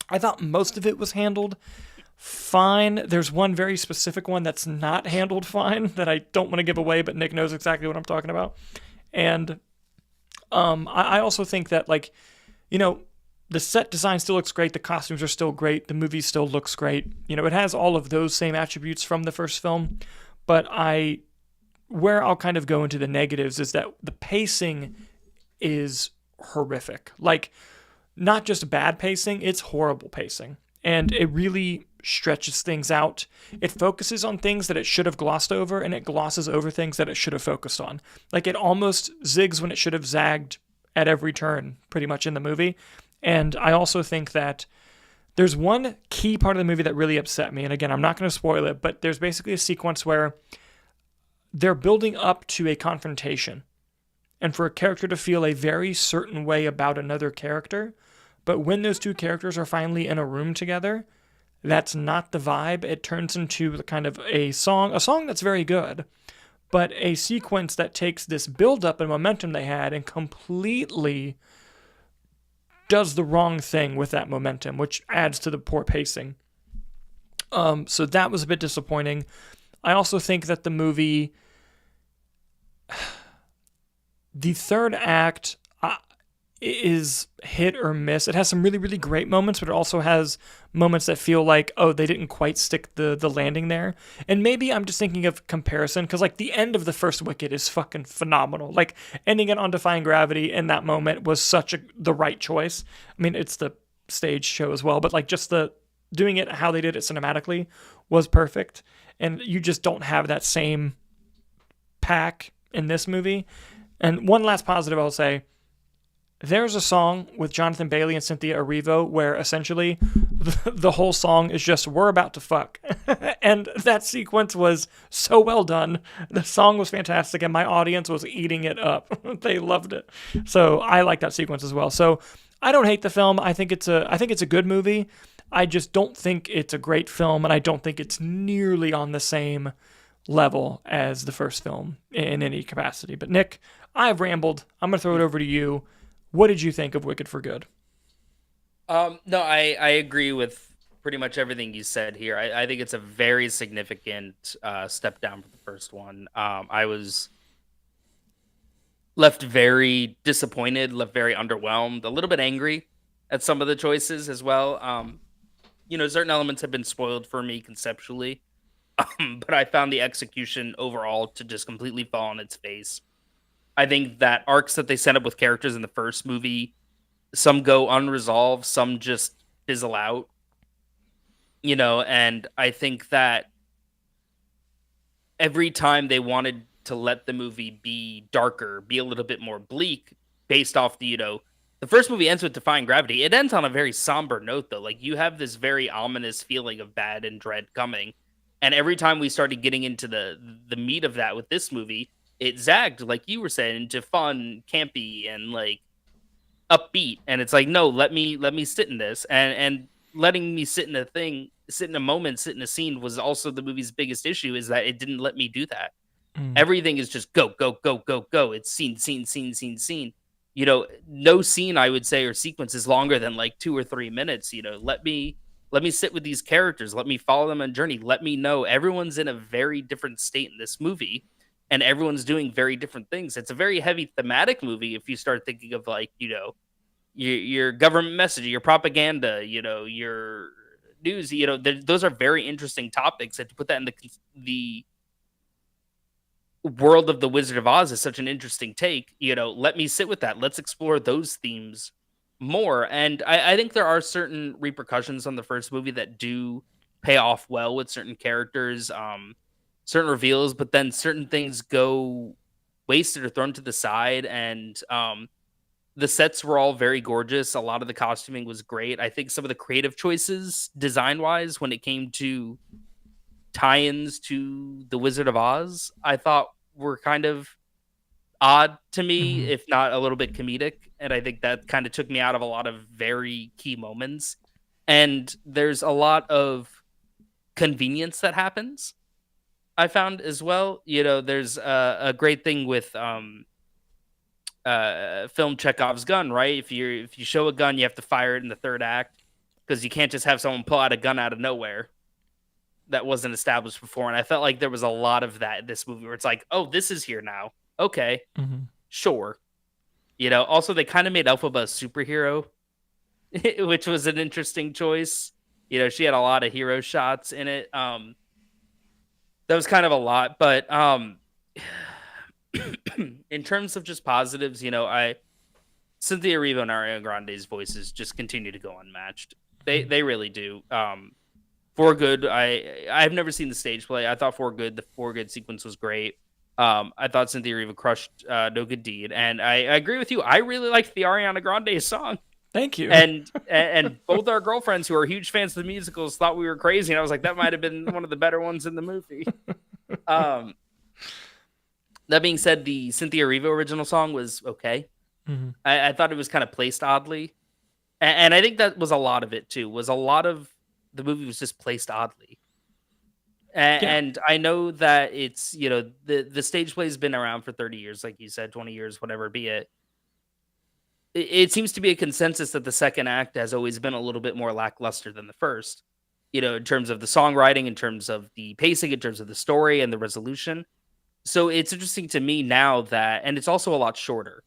I thought most of it was handled fine. There's one very specific one that's not handled fine that I don't want to give away, but Nick knows exactly what I'm talking about. And I also think that, like, the set design still looks great. The costumes are still great. The movie still looks great. It has all of those same attributes from the first film. But where I'll kind of go into the negatives is that the pacing is horrific. Like, not just bad pacing, it's horrible pacing. And it really stretches things out. It focuses on things that it should have glossed over, and it glosses over things that it should have focused on. Like, it almost zigs when it should have zagged at every turn, pretty much, in the movie. And I also think that there's one key part of the movie that really upset me. And again, I'm not going to spoil it, but there's basically a sequence where they're building up to a confrontation. And for a character to feel a very certain way about another character, but when those two characters are finally in a room together, that's not the vibe. It turns into kind of a song that's very good, but a sequence that takes this build-up and momentum they had and completely does the wrong thing with that momentum, which adds to the poor pacing. So that was a bit disappointing. I also think that the movie, the third act, is hit or miss. It has some really, really great moments, but it also has moments that feel like, oh, they didn't quite stick the landing there. And maybe I'm just thinking of comparison, because like the end of the first Wicked is fucking phenomenal. Like, ending it on Defying Gravity in that moment was the right choice. I mean, it's the stage show as well, but like just doing it how they did it cinematically was perfect. And you just don't have that same pack in this movie. And one last positive I'll say, there's a song with Jonathan Bailey and Cynthia Erivo where essentially the whole song is just, we're about to fuck. And that sequence was so well done. The song was fantastic, and my audience was eating it up. They loved it. So I like that sequence as well. So I don't hate the film. I think it's a good movie. I just don't think it's a great film, and I don't think it's nearly on the same level as the first film in any capacity. But Nick, I've rambled. I'm going to throw it over to you. What did you think of Wicked for Good? No, I agree with pretty much everything you said here. I think it's a very significant step down from the first one. I was left very disappointed, left very underwhelmed, a little bit angry at some of the choices as well. Certain elements have been spoiled for me conceptually, but I found the execution overall to just completely fall on its face. I think that arcs that they set up with characters in the first movie, some go unresolved, some just fizzle out, and I think that every time they wanted to let the movie be darker, be a little bit more bleak, based off the first movie ends with Defying Gravity. It ends on a very somber note, though. Like, you have this very ominous feeling of bad and dread coming. And every time we started getting into the meat of that with this movie, it zagged, like you were saying, into fun, campy, and like upbeat. And it's like, no, let me sit in this. And letting me sit in a moment, sit in a scene was also the movie's biggest issue, is that it didn't let me do that. Everything is just go, go, go, go, go. It's scene, scene, scene, scene, scene. no scene I would say or sequence is longer than like 2 or 3 minutes. Let me sit with these characters. Let me follow them on journey. Let me know everyone's in a very different state in this movie, and everyone's doing very different things. It's a very heavy thematic movie if you start thinking of like your government message, your propaganda, your news. Those are very interesting topics, and to put that in the world of the Wizard of Oz is such an interesting take. Let me sit with that. Let's explore those themes more. And I think there are certain repercussions on the first movie that do pay off well with certain characters, certain reveals, but then certain things go wasted or thrown to the side. And the sets were all very gorgeous. A lot of the costuming was great. I think some of the creative choices, design wise, when it came to tie-ins to the Wizard of Oz, I thought were kind of odd to me, Mm-hmm. if not a little bit comedic. And I think that kind of took me out of a lot of very key moments. And there's a lot of convenience that happens, I found as well. There's a great thing with film Chekhov's gun, right? If you show a gun, you have to fire it in the third act, because you can't just have someone pull out a gun out of nowhere that wasn't established before. And I felt like there was a lot of that in this movie where it's like, oh, this is here now. Okay, Mm-hmm. sure. Also they kind of made Elphaba a superhero, which was an interesting choice. She had a lot of hero shots in it. That was kind of a lot, but in terms of just positives, I Cynthia Erivo and Ariana Grande's voices just continue to go unmatched. They really do. For Good, I've never seen the stage play. I thought For Good, the For Good sequence was great. I thought Cynthia Erivo crushed No Good Deed, and I agree with you. I really liked the Ariana Grande song, Thank you. and both our girlfriends who are huge fans of the musicals thought we were crazy, and I was like, that might have been one of the better ones in the movie. Um, that being said, the Cynthia Erivo original song was okay. Mm-hmm. I thought it was kind of placed oddly, and I think that was a lot of it too. Was a lot of the movie was just placed oddly. Yeah. And I know that it's the stage play has been around for 30 years, like you said, 20 years, whatever be it. It seems to be a consensus that the second act has always been a little bit more lackluster than the first. In terms of the songwriting, in terms of the pacing, in terms of the story and the resolution. So it's interesting to me now that, and it's also a lot shorter.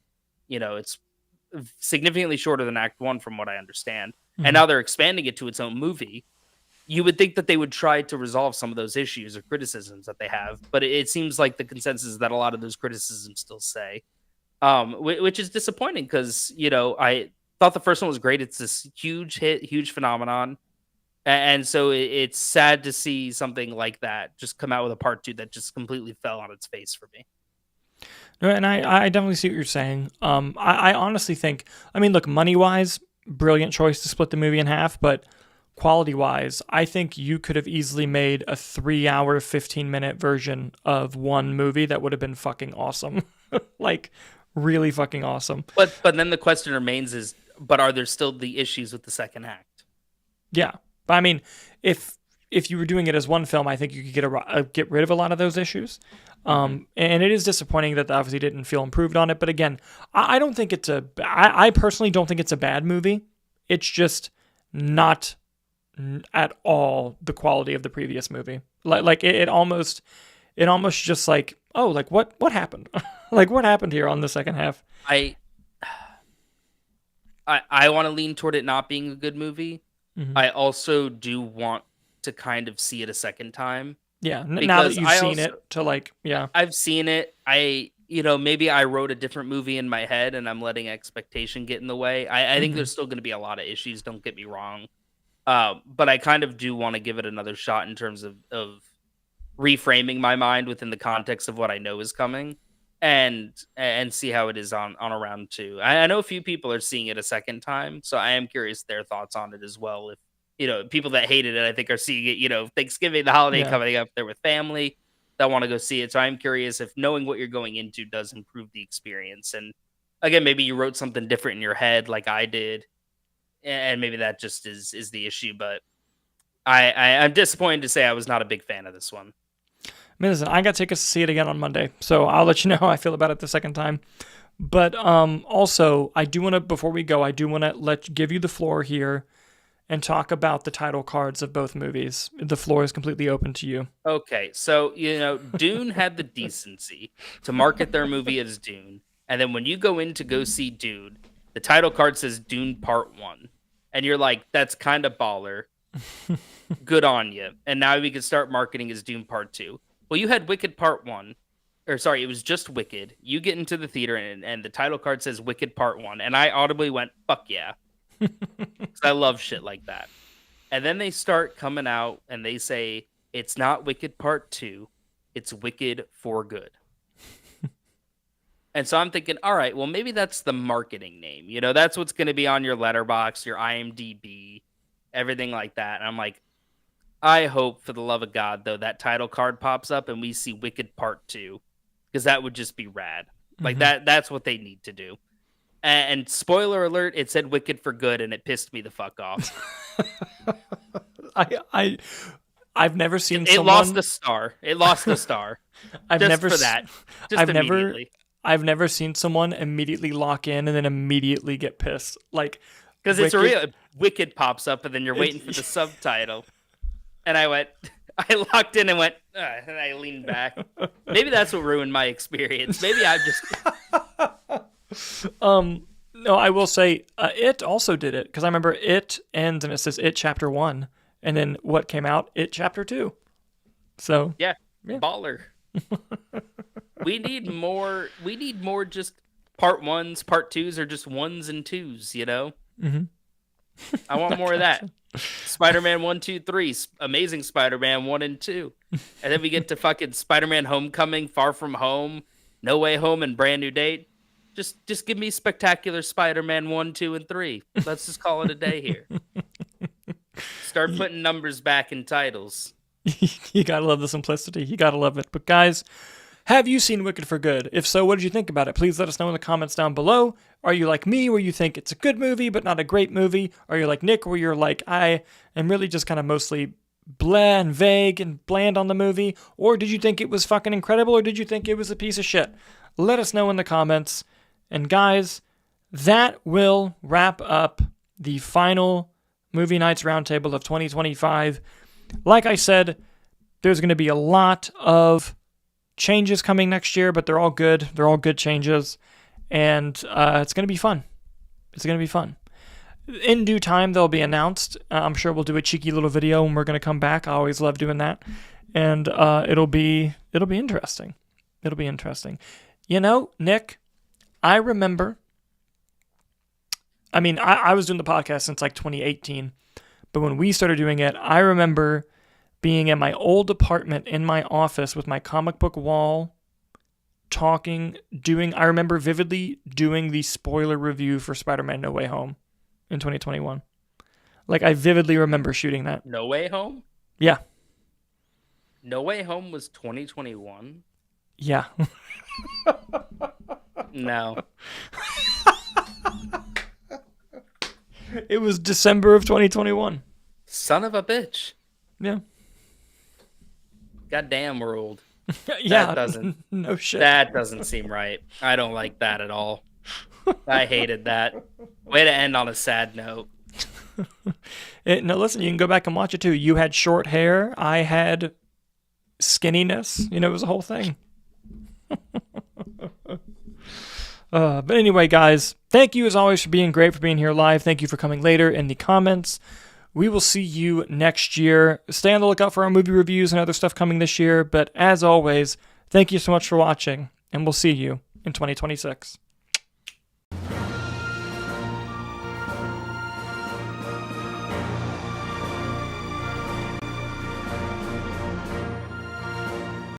It's significantly shorter than Act One, from what I understand. And Mm-hmm. now they're expanding it to its own movie. You would think that they would try to resolve some of those issues or criticisms that they have, but it seems like the consensus is that a lot of those criticisms still say, which is disappointing, because I thought the first one was great. It's this huge hit, huge phenomenon, and so it's sad to see something like that just come out with a part two that just completely fell on its face for me. No, and I definitely see what you're saying. I honestly think, I mean, look, money wise, brilliant choice to split the movie in half, but quality wise, I think you could have easily made a 3 hour, 15-minute version of one movie that would have been fucking awesome. Like, really fucking awesome. But then the question remains is, but are there still the issues with the second act? Yeah. But I mean, if you were doing it as one film, I think you could get rid of a lot of those issues. And it is disappointing that they obviously didn't feel improved on it. But again, I don't think I personally don't think it's a bad movie. It's just not at all the quality of the previous movie. Like it almost just like, oh, like what happened? Like what happened here on the second half? I I want to lean toward it not being a good movie. Hmm. I also do want to kind of see it a second time, Yeah, now that because you've seen it, to like, yeah. I've seen it. Maybe I wrote a different movie in my head and I'm letting expectation get in the way. I think Hmm. there's still going to be a lot of issues. Don't get me wrong. But I kind of do want to give it another shot in terms of reframing my mind within the context of what I know is coming, and see how it is on a round two. I know a few people are seeing it a second time, so I am curious their thoughts on it as well. If people that hated it, I think, are seeing it. Thanksgiving, the holiday Yeah. coming up, they're with family that want to go see it. So I'm curious if knowing what you're going into does improve the experience. And again, maybe you wrote something different in your head, like I did, and maybe that just is the issue. But I'm disappointed to say I was not a big fan of this one. I mean, listen, I got tickets to see it again on Monday, so I'll let you know how I feel about it the second time. But also, I do want to, before we go, I do want to give you the floor here and talk about the title cards of both movies. The floor is completely open to you. Okay, so Dune had the decency to market their movie as Dune, and then when you go in to go see Dune, the title card says Dune Part 1. And you're like, that's kind of baller. Good on you. And now we can start marketing as Dune Part 2. Well, you had Wicked Part 1. Or sorry, it was just Wicked. You get into the theater and the title card says Wicked Part 1. And I audibly went, fuck yeah. 'Cause I love shit like that. And then they start coming out and they say, it's not Wicked Part 2. It's Wicked for Good. And so I'm thinking, all right, well, maybe that's the marketing name. That's what's going to be on your letterbox, your IMDb, everything like that. And I'm like, I hope for the love of God, though, that title card pops up and we see Wicked Part 2, because that would just be rad. Like that's what they need to do. And spoiler alert, it said Wicked for Good, and it pissed me the fuck off. I've never seen it lost the star. It lost the star. I've never seen someone immediately lock in and then immediately get pissed. Like, because it's real. Wicked pops up, and then you're waiting for the subtitle. And I locked in and went, and I leaned back. Maybe that's what ruined my experience. Maybe I just. No, I will say It also did it, because I remember It ends and it says It Chapter 1, and then what came out? It Chapter 2. So yeah. Baller. We need more. We need more just part 1s, part 2s, or just 1s and 2s. Mm-hmm. I want more of that. Spider-Man 1, 2, 3, Amazing Spider-Man 1 and 2, and then we get to fucking Spider-Man Homecoming, Far From Home, No Way Home, and Brand New Date. Just give me Spectacular Spider-Man 1, 2, and 3. Let's just call it a day here. Start putting numbers back in titles. You gotta love the simplicity. You gotta love it. But guys, have you seen Wicked for Good? If so, what did you think about it? Please let us know in the comments down below. Are you like me, where you think it's a good movie, but not a great movie? Are you like Nick, where you're like, I am really just kind of mostly blah and vague and bland on the movie? Or did you think it was fucking incredible, or did you think it was a piece of shit? Let us know in the comments. And guys, that will wrap up the final Movie Nights Roundtable of 2025. Like I said, there's going to be a lot of changes coming next year, but they're all good. They're all good changes. And it's going to be fun. It's going to be fun. In due time, they'll be announced. I'm sure we'll do a cheeky little video when we're going to come back. I always love doing that. And it'll be interesting. It'll be interesting. Nick, I remember, I was doing the podcast since like 2018, but when we started doing it, I remember being in my old apartment in my office with my comic book wall, I remember vividly doing the spoiler review for Spider-Man No Way Home in 2021. Like, I vividly remember shooting that. No Way Home? Yeah. No Way Home was 2021? Yeah. No. It was December of 2021. Son of a bitch. Yeah. Goddamn world. Yeah. That doesn't. No shit. That doesn't seem right. I don't like that at all. I hated that. Way to end on a sad note. No, listen, you can go back and watch it too. You had short hair. I had skinniness. It was a whole thing. But anyway, guys, thank you as always for being great, for being here live. Thank you for coming later in the comments. We will see you next year. Stay on the lookout for our movie reviews and other stuff coming this year. But as always, thank you so much for watching, and we'll see you in 2026.